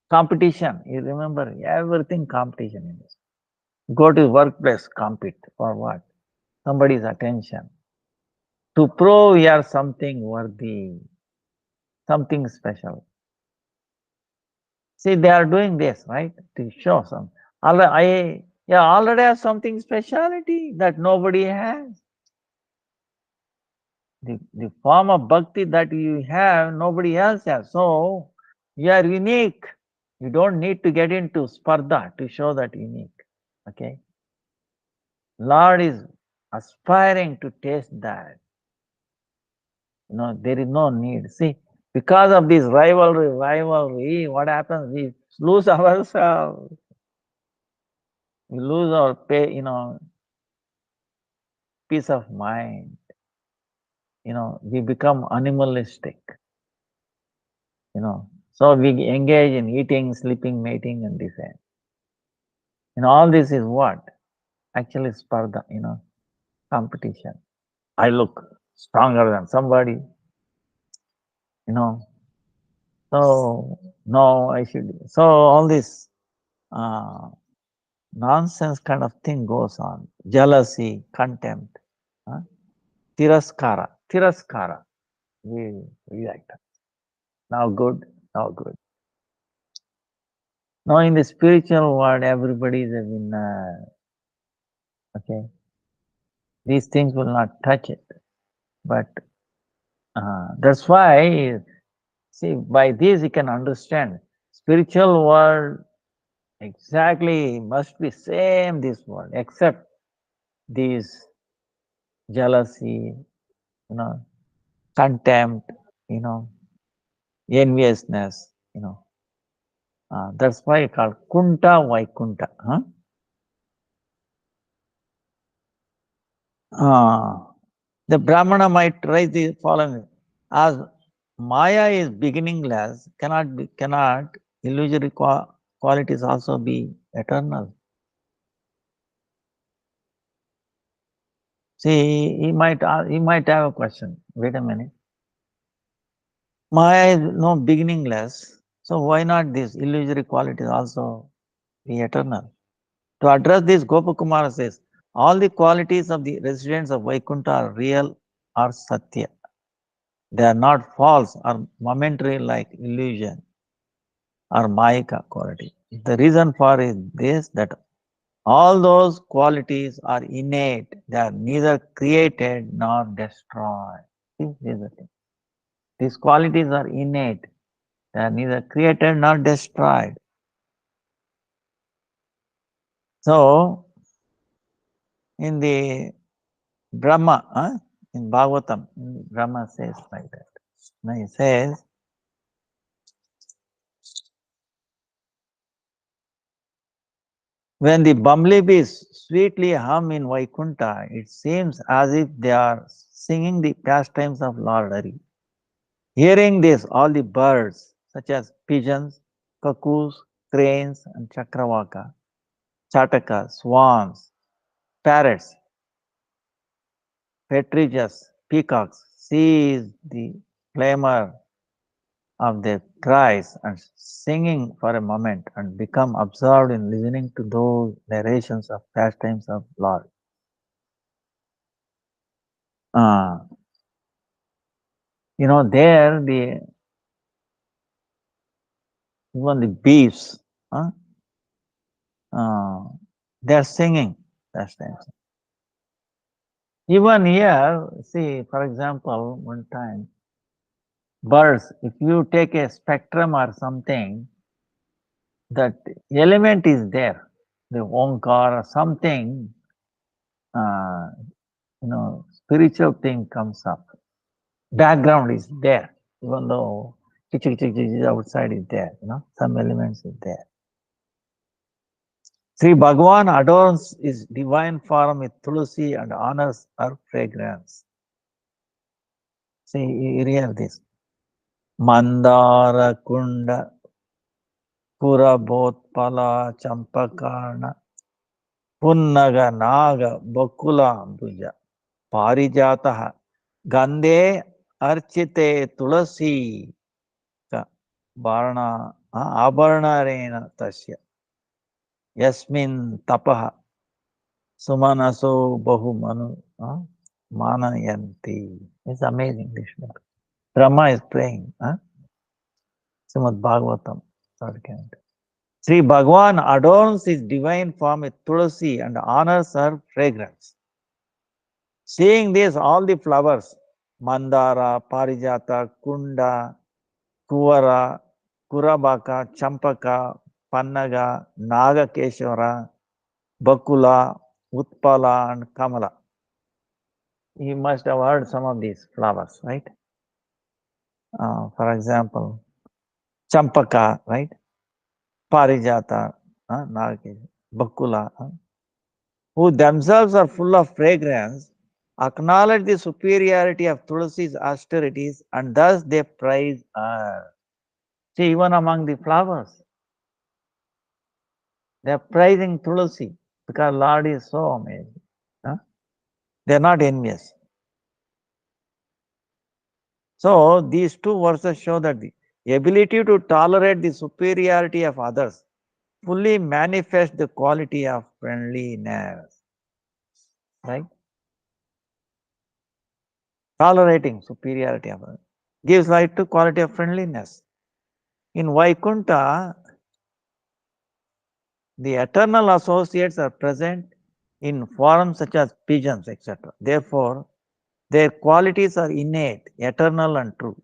competition. You remember everything competition in this. Go to workplace, compete for what? Somebody's attention. To prove you are something worthy, something special. See, they are doing this, right? To show some. I already have something speciality that nobody has. The form of bhakti that you have, nobody else has. So, you are unique. You don't need to get into spardha to show that unique. Okay? Lord is aspiring to taste that. There is no need. See, because of this rivalry, what happens? We lose ourselves. We lose our peace of mind. We become animalistic. So we engage in eating, sleeping, mating, and this end. All this is what? Actually, spardha, competition. I look stronger than somebody, So, no, I should. So, all this nonsense kind of thing goes on. Jealousy, contempt, tiraskara. We like that. Now good, now good. Now in the spiritual world, everybody is a winner. Okay. These things will not touch it. But that's why, see, by this you can understand spiritual world exactly must be same this world, except these jealousy, contempt, enviousness, that's why it's called Kunta Vaikunta. The Brahmana might write the following: as Maya is beginningless, cannot illusory qualities also be eternal. See, he might have a question. Wait a minute. Maya is no beginningless, so why not these illusory qualities also the eternal. To address this, Gopakumara says, all the qualities of the residents of Vaikuntha are real or satya. They are not false or momentary like illusion or mayika quality. The reason for is this, that all those qualities are innate. They are neither created nor destroyed. See, here's the thing. These qualities are innate. They are neither created nor destroyed. So, in the Brahma, in Bhagavatam, Brahma says like that. Now he says, when the bumblebees sweetly hum in Vaikuntha, it seems as if they are singing the pastimes of Lord Hari. Hearing this, all the birds, such as pigeons, cuckoos, cranes, and chakravaka, chataka, swans, parrots, partridges, peacocks, cease the clamor of their cries and singing for a moment and become absorbed in listening to those narrations of pastimes of Lord. Uh, there even the bees, uh, they are singing pastimes. Even here, see, for example, one time, birds, if you take a spectrum or something, that element is there, the onkar or something, spiritual thing comes up. Background is there, even though outside is there, some elements is there. Sri Bhagavan adorns his divine form with tulsi and honors her fragrance. See, you hear this. Mandara Kunda Purabhotpala Champakana Punnaga Naga Bakula Bhuja Parijataha Gande Archite Tulasi Varna Abharnarena Tasya Yasmin Tapaha Sumanaso Bahumanu Manayanti. It's amazing, this book. Brahma is praying. Srimad Bhagavatam, third canto. Sri Bhagavan adorns his divine form with tulsi and honors her fragrance. Seeing this, all the flowers, Mandara, Parijata, Kunda, Kuvara, Kurabaka, Champaka, Pannaga, Nagakeshwara, Bakula, Utpala, and Kamala. You must have heard some of these flowers, right? For example, Champaka, right? Parijata, Nagakeshwara, Bakula, who themselves are full of fragrance, acknowledge the superiority of Tulsi's austerities, and thus they praise her. See, even among the flowers, they are praising Tulsi because Lord is so amazing. They are not envious. So, these two verses show that the ability to tolerate the superiority of others fully manifests the quality of friendliness. Right? Tolerating superiority of others gives rise to quality of friendliness. In Vaikuntha, the eternal associates are present in forms such as pigeons, etc. Therefore, their qualities are innate, eternal, and true.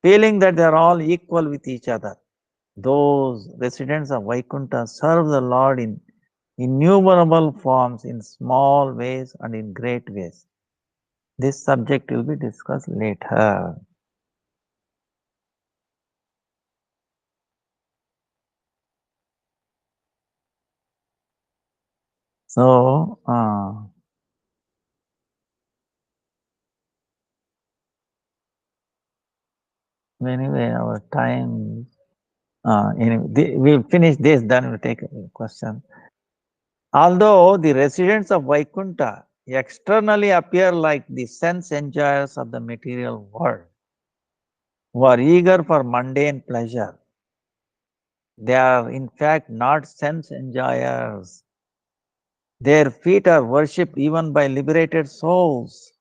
Feeling that they are all equal with each other, those residents of Vaikuntha serve the Lord in innumerable forms, in small ways and in great ways. This subject will be discussed later. So, anyway, our time, anyway, we'll finish this, then we'll take a question. Although the residents of Vaikuntha externally appear like the sense enjoyers of the material world, who are eager for mundane pleasure, They are in fact not sense enjoyers. Their feet are worshipped even by liberated souls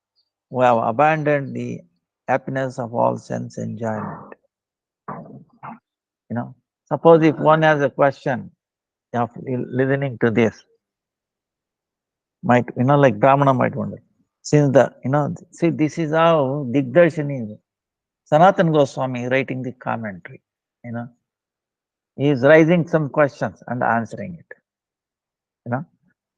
who have abandoned the happiness of all sense enjoyment. You know, suppose if one has a question of listening to this, might, like Brahmana might wonder, since see, this is how Digdarshan is. Sanatan Goswami writing the commentary, you know, he is raising some questions and answering it, you know.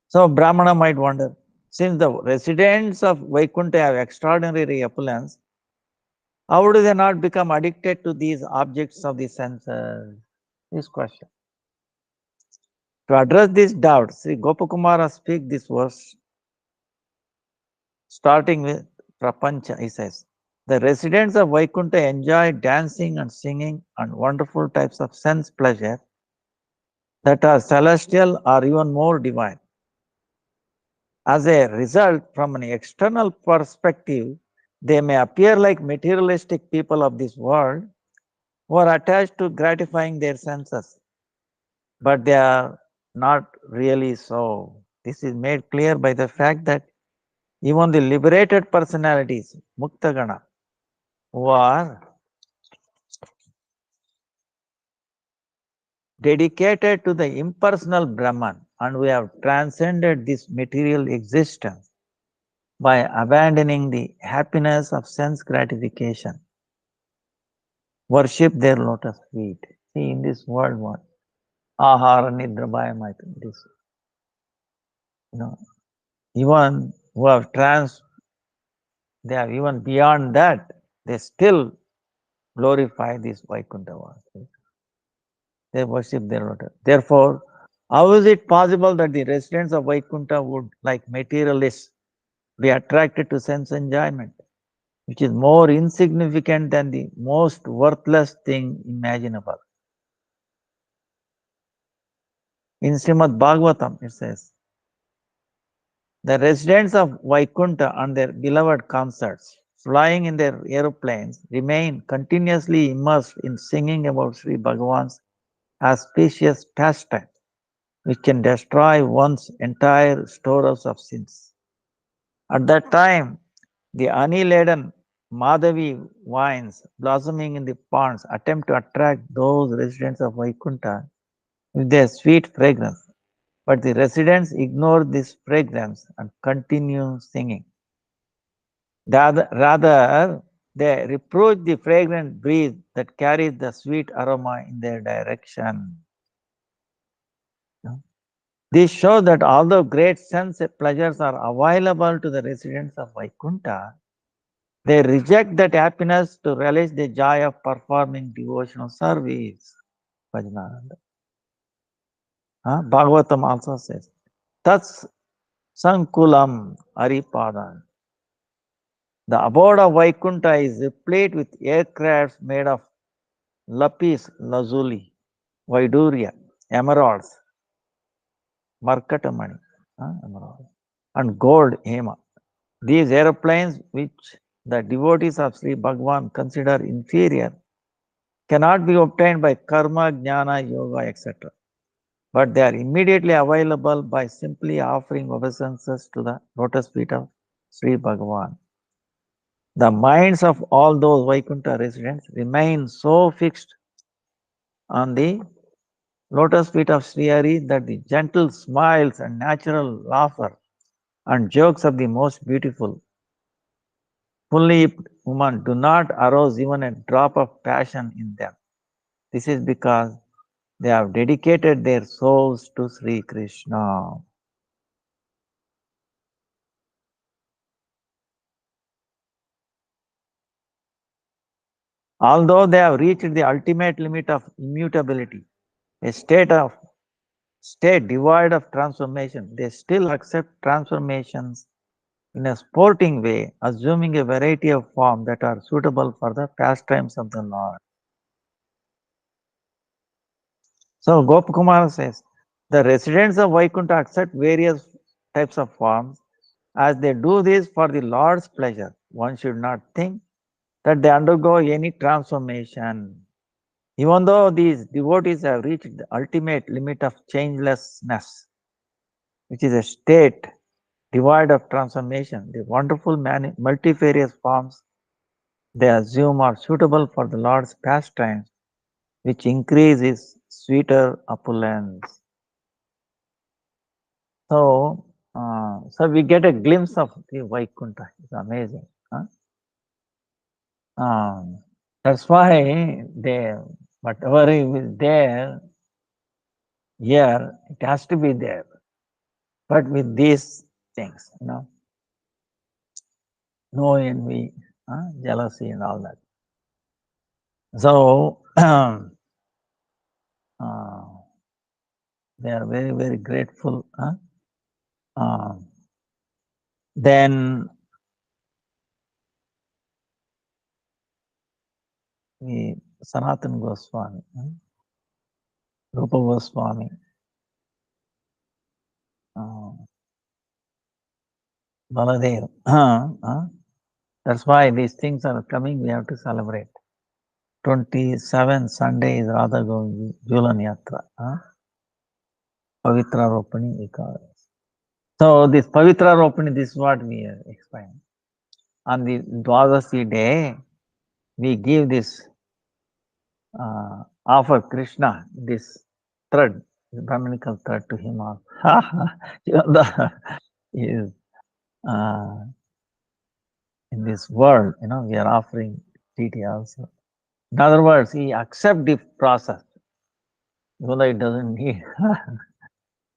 So Brahmana might wonder, since the residents of Vaikuntha have extraordinary opulence, how do they not become addicted to these objects of the senses? This question. To address this doubt, Sri Gopakumara speaks this verse, starting with Prapancha. He says, the residents of Vaikuntha enjoy dancing and singing and wonderful types of sense pleasure that are celestial or even more divine. As a result, from an external perspective, they may appear like materialistic people of this world who are attached to gratifying their senses, but they are not really so. This is made clear by the fact that even the liberated personalities, Muktagana, who are dedicated to the impersonal Brahman and we have transcended this material existence by abandoning the happiness of sense gratification, worship their lotus feet. See, in this world, what? Ahara Nidra Bhayam, this, even who have they are even beyond that, they still glorify this Vaikuntha. They worship their lotus. Therefore, how is it possible that the residents of Vaikuntha would, like materialists, be attracted to sense enjoyment, which is more insignificant than the most worthless thing imaginable? In Srimad Bhagavatam, it says, the residents of Vaikuntha and their beloved consorts, flying in their aeroplanes, remain continuously immersed in singing about Sri Bhagavan's auspicious pastime, which can destroy one's entire storehouse of sins. At that time, the honey-laden Madhavi vines blossoming in the ponds attempt to attract those residents of Vaikuntha with their sweet fragrance, but the residents ignore this fragrance and continue singing. Rather, they reproach the fragrant breeze that carries the sweet aroma in their direction. This shows that although great sense pleasures are available to the residents of Vaikuntha, they reject that happiness to relish the joy of performing devotional service. Bhajanananda. Bhagavatam also says, Tats Sankulam Aripadan. The abode of Vaikuntha is replete with aircrafts made of lapis lazuli, Vaidurya, emeralds, Markatamani, emerald, and gold hema. These aeroplanes, which the devotees of Sri Bhagavan consider inferior, cannot be obtained by karma, jnana, yoga, etc. But they are immediately available by simply offering obeisances to the lotus feet of Sri Bhagavan. The minds of all those Vaikuntha residents remain so fixed on the lotus feet of Sri Hari that the gentle smiles and natural laughter and jokes of the most beautiful, fully woman do not arouse even a drop of passion in them. This is because they have dedicated their souls to Sri Krishna. Although they have reached the ultimate limit of immutability, a state devoid of transformation, they still accept transformations in a sporting way, assuming a variety of forms that are suitable for the pastimes of the Lord. So Gopakumara says, the residents of Vaikuntha accept various types of forms as they do this for the Lord's pleasure. One should not think that they undergo any transformation. Even though these devotees have reached the ultimate limit of changelessness, which is a state devoid of transformation, the wonderful multifarious forms they assume are suitable for the Lord's pastimes, which increase his sweeter opulence. So we get a glimpse of the Vaikuntha. It's amazing. Huh? That's why whatever is there here, it has to be there. But with these things, no envy, jealousy, and all that. So they are very, very grateful. Then the Sanatana Goswami, Rupa Goswami, Baladev. That's why these things are coming, we have to celebrate. 27 Sunday is Radha Govind Julan Yatra. Pavitra Ropani we call it. So this Pavitra Ropani, this is what we explain. On the Dwadasi day, we give this offer Krishna, this thread, Brahminical thread to him. Even though he is in this world, we are offering deity also. In other words, he accepts the process, even though it doesn't need.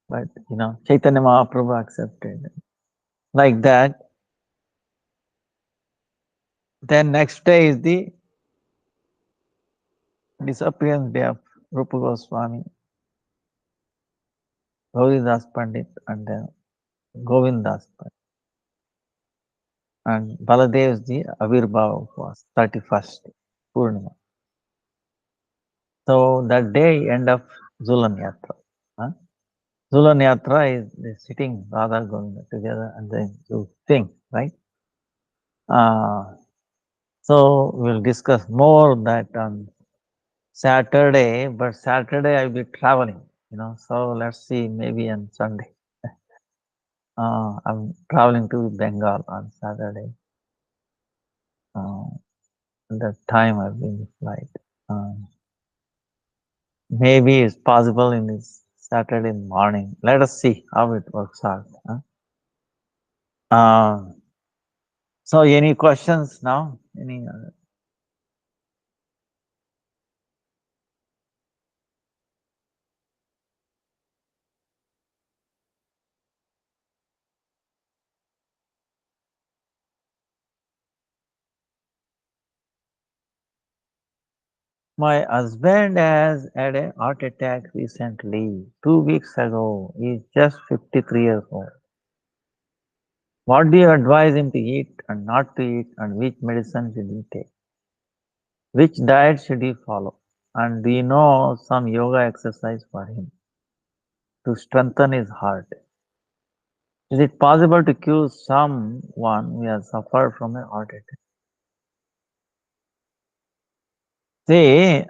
But Chaitanya Mahaprabhu accepted. Like that. Then next day is the disappearance day of Rupa Goswami, Gauridas Pandit, and then Govindas Pandit. And Baladev's Avirbhav was 31st Purnima. So that day, end of Zulan Yatra. Zulan Yatra is the sitting Radha Govinda together and then you sing, right? So we'll discuss more that on Saturday, but Saturday I'll be traveling, so let's see, maybe on Sunday. I'm traveling to Bengal on Saturday. That time I've been flight. Maybe it's possible in this Saturday morning. Let us see how it works out. So any questions now? Any? My husband has had a heart attack recently, 2 weeks ago. He's just 53 years old. What do you advise him to eat and not to eat, and which medicine should he take? Which diet should he follow? And do you know some yoga exercise for him to strengthen his heart? Is it possible to cure someone who has suffered from a heart attack? See,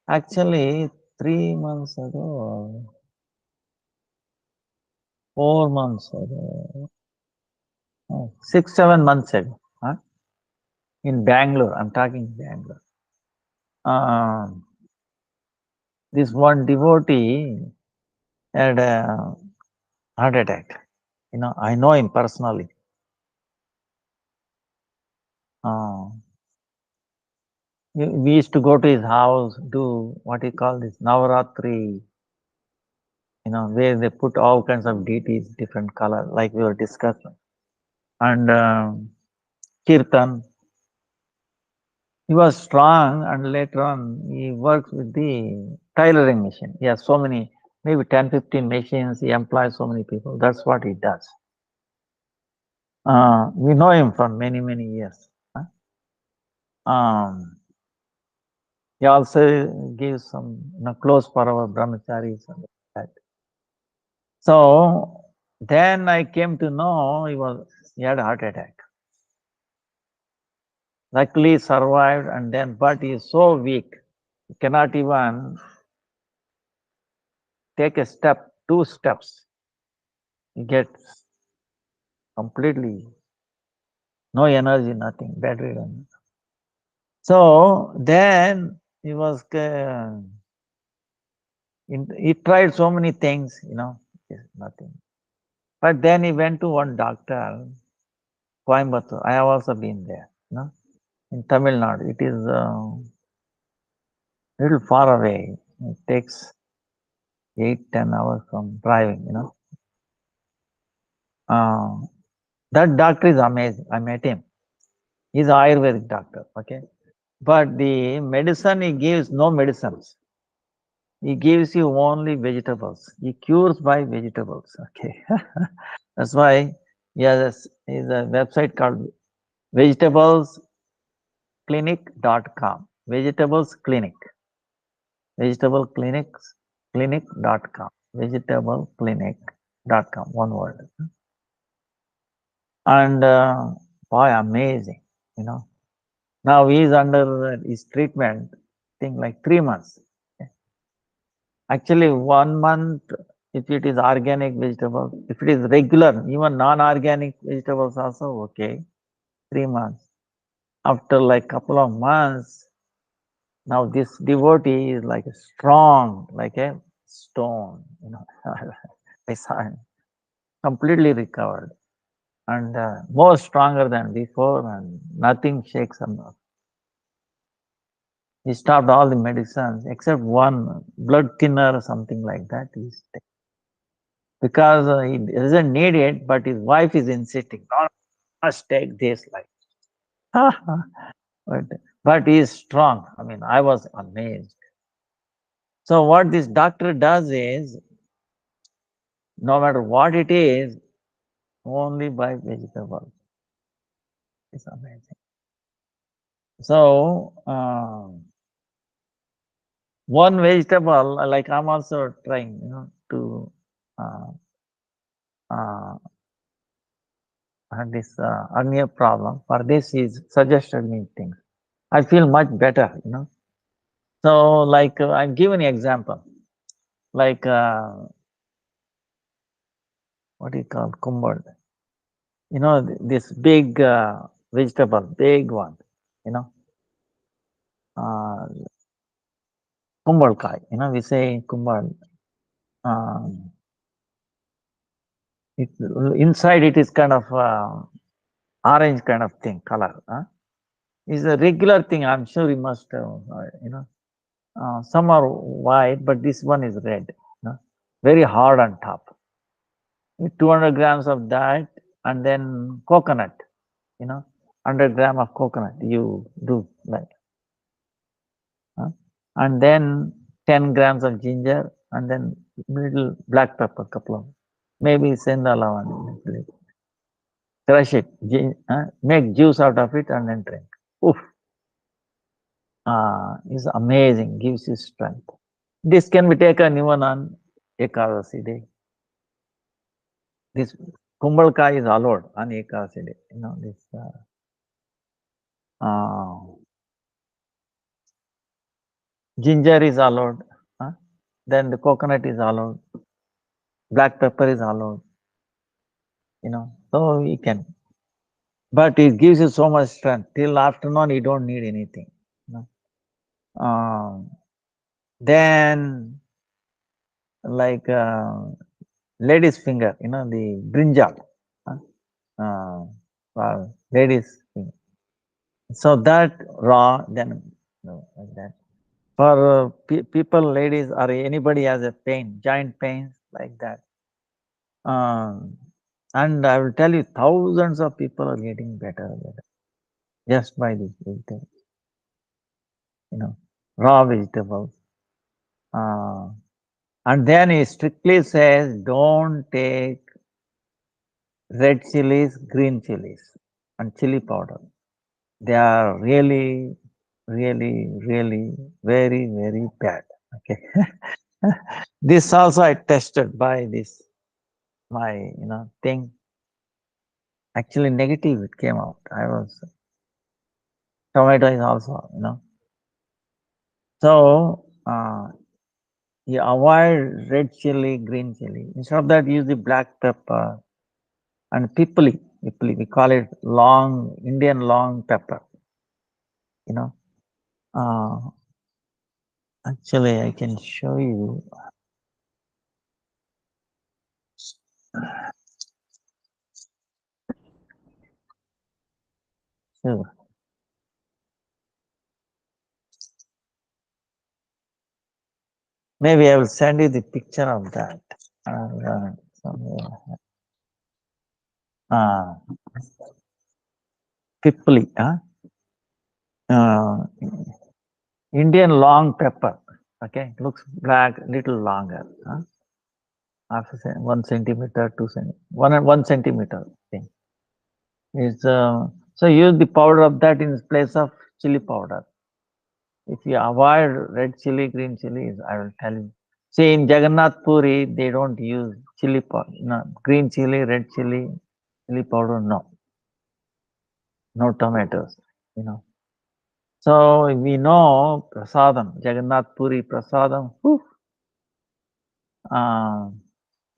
actually, 3 months ago, 4 months ago, 6, 7 months ago, in Bangalore, I'm talking Bangalore. This one devotee had a heart attack. I know him personally. We used to go to his house, do what you call this Navaratri, where they put all kinds of deities, different color, like we were discussing. And Kirtan. He was strong, and later on he works with the tailoring machine. He has so many, maybe 10, 15 machines. He employs so many people. That's what he does. We know him for many, many years. He also gives some clothes for our brahmacharis and that. So then I came to know he had a heart attack. Luckily survived, and then, but he is so weak, he cannot even take a step, 2 steps. He gets completely no energy, nothing, bedridden. So then he was, he tried so many things, nothing. But then he went to one doctor, Coimbatore. I have also been there, in Tamil Nadu. It is little far away. It takes 8-10 hours from driving. Uh, that doctor is amazing. I met him. He's an Ayurvedic doctor, okay? But the medicine he gives, no medicines. He gives you only vegetables. He cures by vegetables, okay? That's why he has a website called vegetablesclinic.com. Vegetables Clinic. Vegetableclinic.com. Vegetableclinic.com. One word. And boy, amazing, you know. Now he is under his treatment, thing like 3 months. Actually, 1 month if it is organic vegetables, if it is regular, even non-organic vegetables also okay. 3 months. After like couple of months, now this devotee is like strong, like a stone, I saw him completely recovered and more stronger than before, and nothing shakes him up. He stopped all the medicines except one blood thinner or something like that. He's because he doesn't need it, but his wife is insisting, "No, must take this." Like, but he is strong. I mean, I was amazed. So what this doctor does is, no matter what it is, only by vegetables. It's amazing. So one vegetable, like I'm also trying, to uh, uh, have this hernia problem. For this, he's suggested me things. I feel much better. So, like I'm giving an example, like what do you call kumbad? This big vegetable, big one. You know, uh, kumbal kai. We say kumbal. Um, it, inside it is kind of orange kind of thing, color. It's a regular thing. I'm sure you must have. Some are white, but this one is red. Very hard on top. 200 grams of that, and then coconut. 100 gram of coconut. You do like, and then 10 grams of ginger, and then little black pepper, couple of, maybe send one. Crush it, make juice out of it, and then drink. Oof! It's amazing. Gives you strength. This can be taken even on Ekadasi day. This kumbalkai is allowed on Ekadasi day. This ginger is allowed. Then the coconut is allowed. Black pepper is allowed. So we can. But it gives you so much strength. Till afternoon, you don't need anything. Then, like ladies' finger, the brinjal. Ladies' finger. So that raw, then like that. For people, ladies, or anybody has a pain, joint pains like that. And I will tell you, thousands of people are getting better just by this vegetables. Raw vegetables. And then he strictly says, don't take red chilies, green chilies, and chili powder. They are really, really, really very, very bad. Okay. This also I tested by this, my, thing. Actually negative it came out. I was Tomato is also, So you avoid red chili, green chili. Instead of that, use the black pepper and pipli. Pipli, we call it long Indian long pepper. You know, uh, actually, I can show you. Sure. Maybe I will send you the picture of that. Somewhere. Uh, Pipli, huh? Uh, Indian long pepper. Okay, looks black, little longer. Huh? After 1 centimeter, 2 centimeter, 1 centimeter thing. Is so use the powder of that in place of chili powder. If you avoid red chili, green chilies, I will tell you. See, in Jagannath Puri, they don't use chili powder, no, green chili, red chili powder, no, no tomatoes, you know. So we know prasadam, Jagannath Puri prasadam.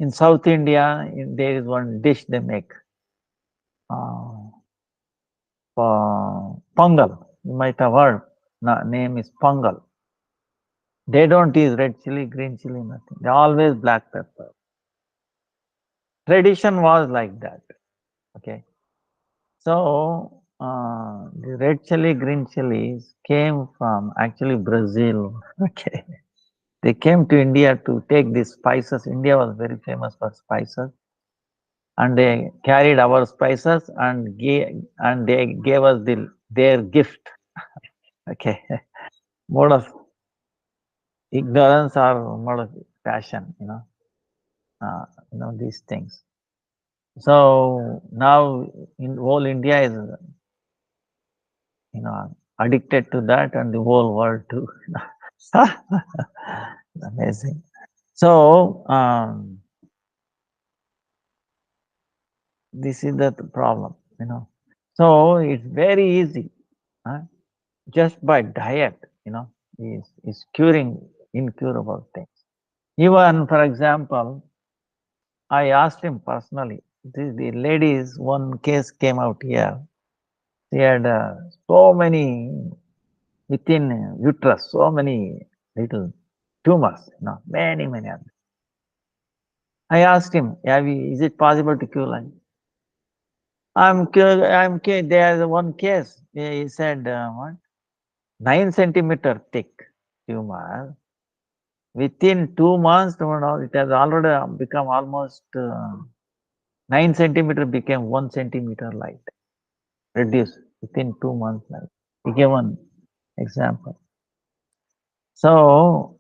In South India, there is one dish they make, uh, pongal. You might have heard. Name is pongal. They don't use red chili, green chili, nothing. They always black pepper. Tradition was like that. Okay. So the red chili, green chilies came from actually Brazil. Okay. They came to India to take these spices. India was very famous for spices, and they carried our spices and they gave us their gift. Okay. Mode of ignorance or mode of passion, these things. So now in whole India is, addicted to that, and the whole world too. Amazing. So this is the problem, So it's very easy, just by diet, is curing incurable things. Even for example, I asked him personally. The ladies, one case came out here. She had so many within uterus, so many little tumors, many, many others. I asked him, is it possible to cure like? There's one case. He said, what? 9 centimeter thick tumor. Within 2 months, it has already become almost 9 centimeter became 1 centimeter light. Reduced within 2 months. He gave one example. So,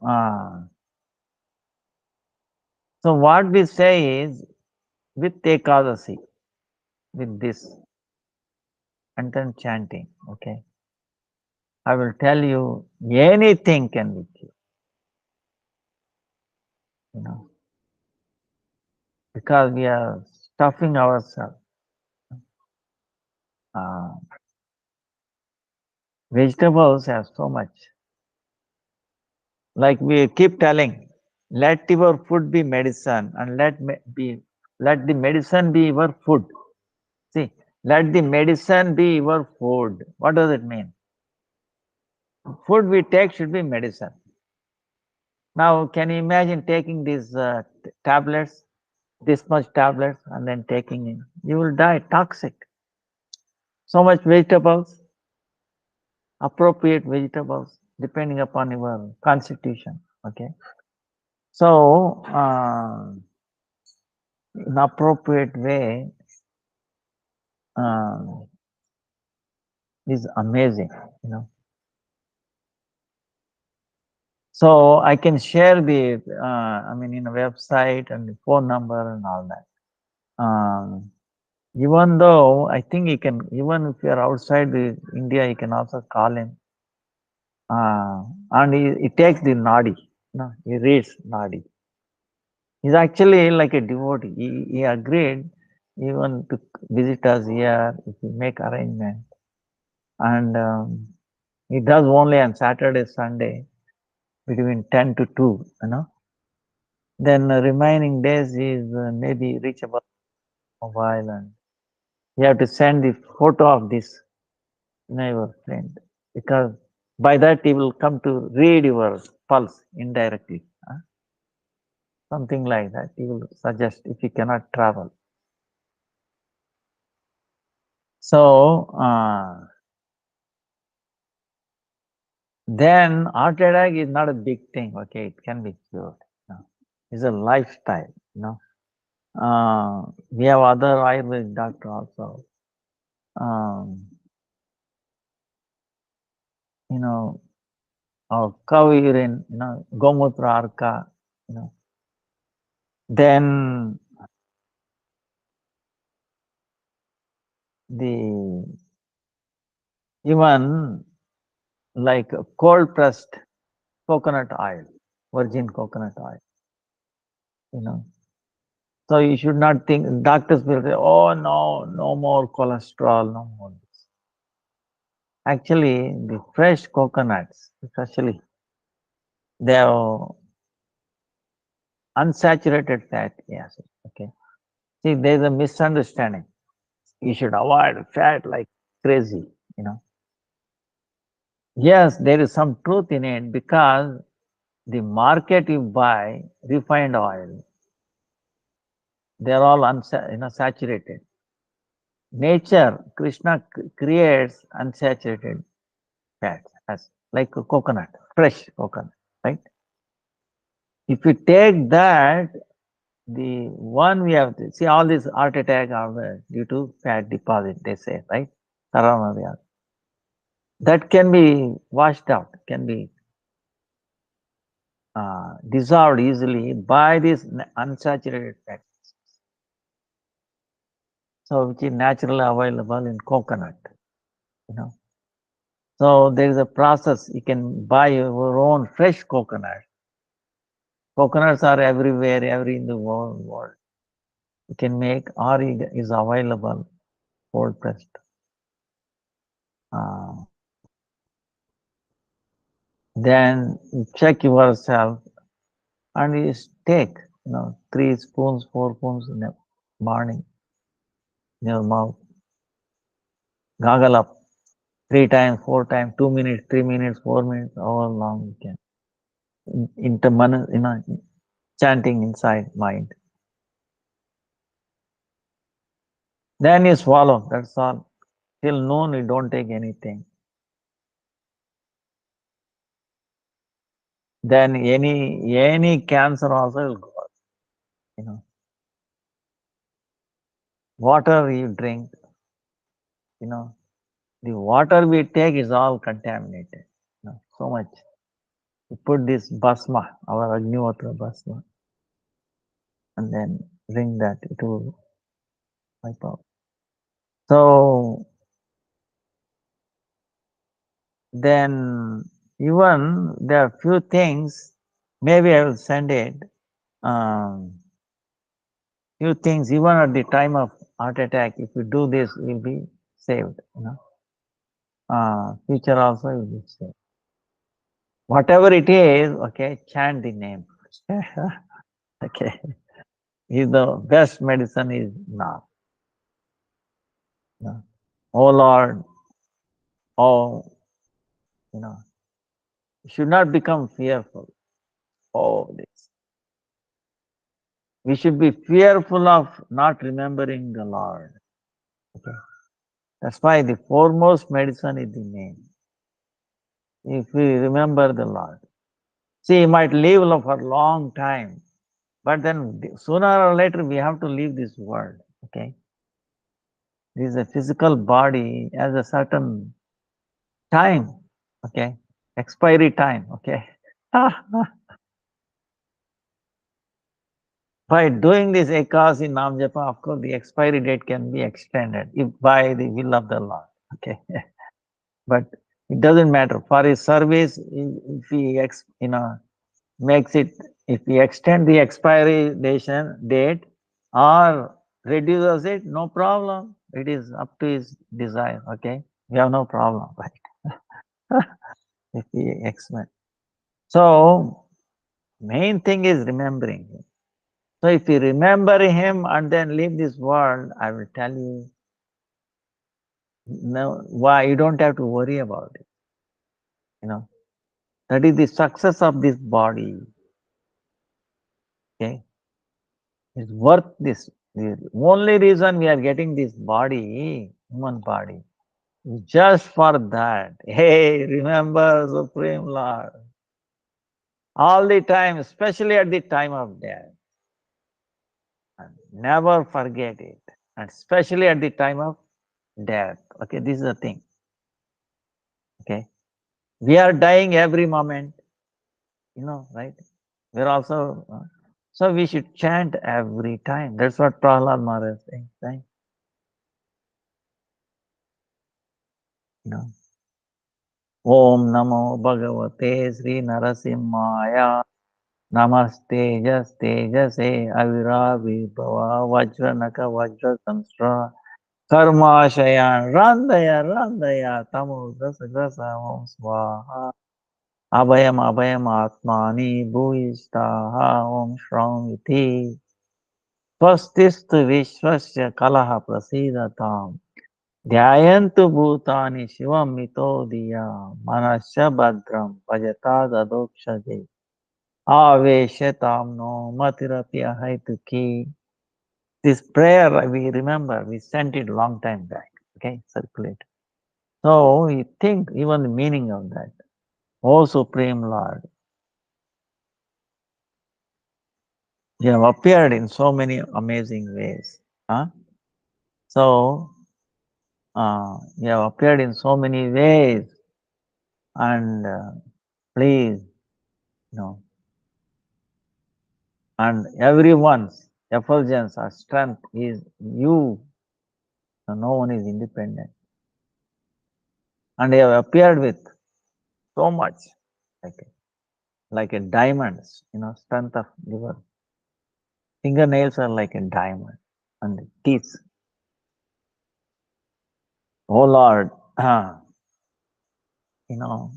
so what we say is, with Ekadasi, with this, and then chanting, okay, I will tell you, anything can be cured, because we are stuffing ourselves. Vegetables have so much. Like we keep telling, let your food be medicine, and let the medicine be your food. See, let the medicine be your food. What does it mean? Food we take should be medicine. Now, can you imagine taking these tablets, this much tablets, and then taking it? You will die, toxic. So much vegetables, appropriate vegetables, depending upon your constitution. Okay. So, in appropriate way uh, is amazing, So I can share the, in a website and the phone number and all that. Even though I think you can, even if you are outside India, you can also call him. And he takes the nadi, he reads nadi. He's actually like a devotee. He agreed even to visit us here if we make arrangement. and he does only on Saturday, Sunday between 10 to 2, Then remaining days is maybe reachable mobile, and you have to send the photo of this, your friend, because by that he will come to read your pulse indirectly. Something like that. He will suggest if you cannot travel. So then heart attack is not a big thing. Okay, it can be cured. It's a lifestyle. We have other Ayurvedic doctor also. Um, or cow urine, gomutra arka, then the even like cold pressed coconut oil, virgin coconut oil, you know. So you should not think, doctors will say, oh no, no more cholesterol, no more this. Actually, the fresh coconuts, especially, they have unsaturated fatty acid. Okay. See, there's a misunderstanding. You should avoid fat like crazy. Yes, there is some truth in it because the market you buy refined oil, they're all saturated. Nature, Krishna creates unsaturated fats as like a coconut, fresh coconut, right? If you take that, the one we have to see all these heart attack are due to fat deposit, they say, right? Coronary. That can be washed out, can be dissolved easily by this unsaturated fat. So which is naturally available in coconut, you know. So there is a process. You can buy your own fresh coconut. Coconuts are everywhere, every in the world. You can make or is available cold pressed. Then you check yourself and you take, 3 spoons, 4 spoons in the morning in your mouth. Goggle up 3 times, 4 times, 2 minutes, 3 minutes, 4 minutes, however long you can. Chanting inside mind. Then you swallow, that's all. Till noon, you don't take anything. Then any cancer also will go. Water you drink, the water we take is all contaminated. So much. You put this basma, our Agnihotra basma, and then drink that, it will wipe out. So then even there are few things, maybe I will send it. Few things, even at the time of heart attack, if you do this, you will be saved. Future also will be saved. Whatever it is, okay, chant the name. Okay, is the best medicine is now. Oh Lord, oh, should not become fearful. Oh, this. We should be fearful of not remembering the Lord. Okay. That's why the foremost medicine is the name. If we remember the Lord. See, he might live for a long time, but then sooner or later we have to leave this world. Okay. This is a physical body has a certain time. Okay. Expiry time. Okay. By doing this Ekasi Nam Japa, of course, the expiry date can be extended if by the will of the Lord. Okay. But it doesn't matter. For his service, if he makes it, if he extend the expiration date or reduces it, no problem. It is up to his desire. Okay. We have no problem, right? If we explain. So, main thing is remembering him. So, if you remember him and then leave this world, I will tell you, no, why you don't have to worry about it. You know, that is the success of this body. Okay, it's worth this. The only reason we are getting this body, human body, is just for that. Hey, remember Supreme Lord all the time, especially at the time of death. And never forget it, and especially at the time of death. Okay, this is the thing. Okay, we are dying every moment, right? We're also, so we should chant every time. That's what Prahlad Maharaj is saying, right? You know, Om Namo Bhagavate Sri Narasimhaya Namaste Tejase Aviravibhava Vajranaka Vajra Samstra Karma Shayan Randaya Tamo Dasa Grasa Om Swaha Abhayam Abhayam Atmani Bhuishtaha Om Shram Iti Swastistu Vishwasya Kalaha Prasidatam Dhyayantu Bhutani Shivam Mitodiya Manasya Bhadram Bhajata Dadokshade Aveshatam no Matirapya Haituki. This prayer we remember, we sent it long time back. Okay, circulate. So we think even the meaning of that. O Supreme Lord, you have appeared in so many amazing ways. Huh? So you have appeared in so many ways, and please, and everyone's effulgence or strength is you. So no one is independent, and you have appeared with so much, like a diamond. Strength of your fingernails are like a diamond, and the teeth. Oh Lord, you know,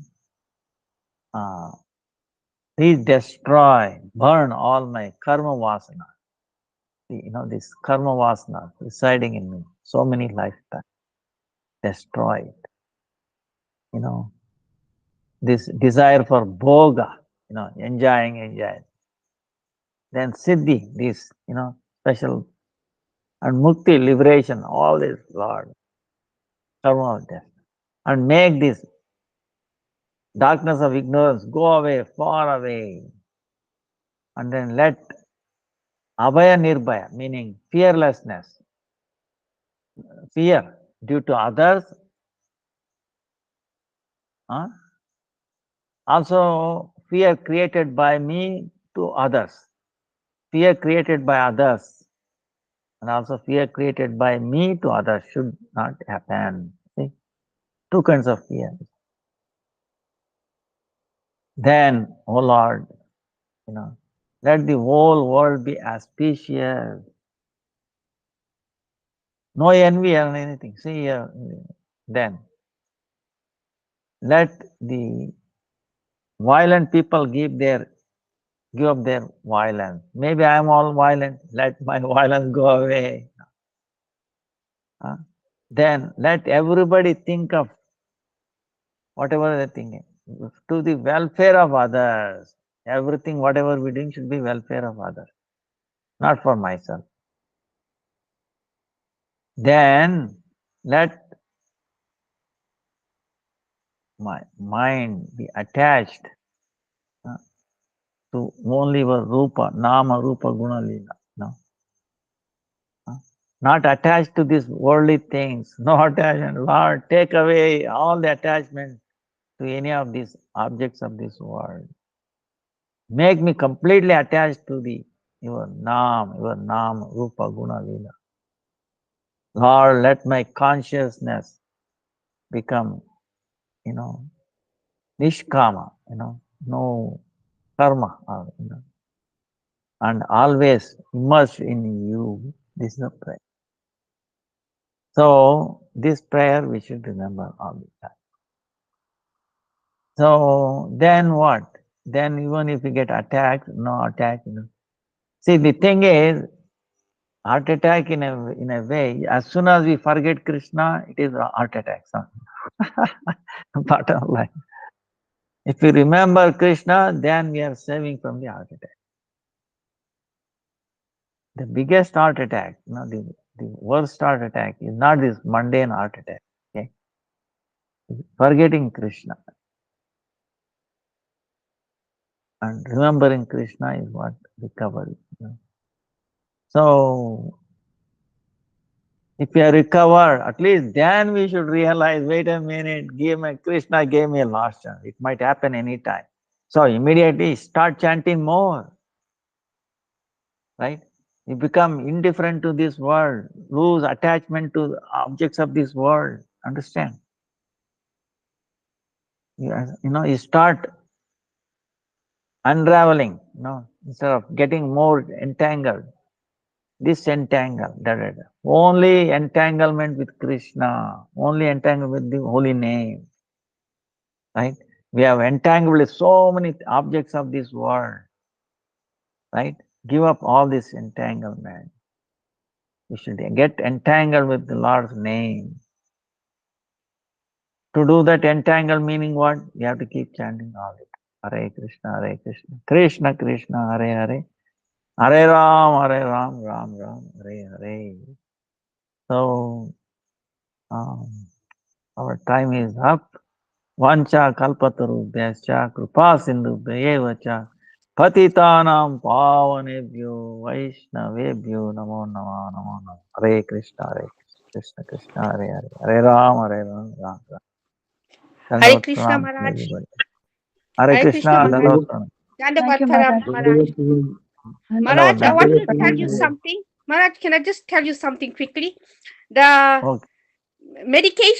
uh, please destroy, burn all my karma vasana. This karma vasana residing in me, so many lifetimes. Destroy it. This desire for bhoga, enjoying. Then siddhi, this, special, and mukti, liberation, all this, Lord, karma of death. And make this darkness of ignorance go away, far away. And then let abhaya nirbhaya, meaning fearlessness, fear due to others, also fear created by me to others, fear created by others, and also fear created by me to others should not happen. See, two kinds of fear. Then, oh Lord, let the whole world be auspicious. No envy or anything. See, then let the violent people give up their violence. Maybe I am all violent. Let my violence go away. Then let everybody think of whatever they're thinking to the welfare of others. Everything, whatever we do, should be welfare of others, not for myself. Then let my mind be attached to only your rupa, nama, rupa, guna, lila. No. Not attached to these worldly things. No attachment. Lord, take away all the attachment to any of these objects of this world. Make me completely attached to your nam, rupa, guna, lila. Lord, let my consciousness become, nishkama, no karma, and always immersed in you. This is the prayer. So This prayer we should remember all the time. So then what? Then even if we get attacked, no attack. See, the thing is, heart attack in a way, as soon as we forget Krishna, it is a heart attack. Bottom line. If we remember Krishna, then we are saving from the heart attack. The biggest heart attack, the worst heart attack is not this mundane heart attack. Okay? Forgetting Krishna. And remembering Krishna is what recovery. So, if we are recovered, at least then we should realize, wait a minute, Krishna gave me a last chance. It might happen anytime. So immediately start chanting more. Right? You become indifferent to this world, lose attachment to the objects of this world. Understand? You start unraveling, instead of getting more entangled. Disentangle. Only entanglement with Krishna, only entanglement with the holy name. Right? We have entangled with so many objects of this world. Right? Give up all this entanglement. We should get entangled with the Lord's name. To do that entangle meaning what? You have to keep chanting all it. Hare Krishna, Krishna Krishna, Hare Hare, Hare Ram, Ram Ram, Hare Hare. So, our time is up. Vancha kalpatarubhyascha kripa sindhubhya cha patitanam pavanebhyo vaishnavebhyo namo namo namo namo. Hare Krishna, Krishna Krishna, Hare Hare, Hare Ram, Ram Ram. Hare Krishna Pranam, Maharaj. everybody. Hare Hare Krishna, Krishna Maharaj. Pranam. Dandavat Pranam Maharaj. Maharaj, I want to tell you something. Maharaj, can I just tell you something quickly? The Okay. medication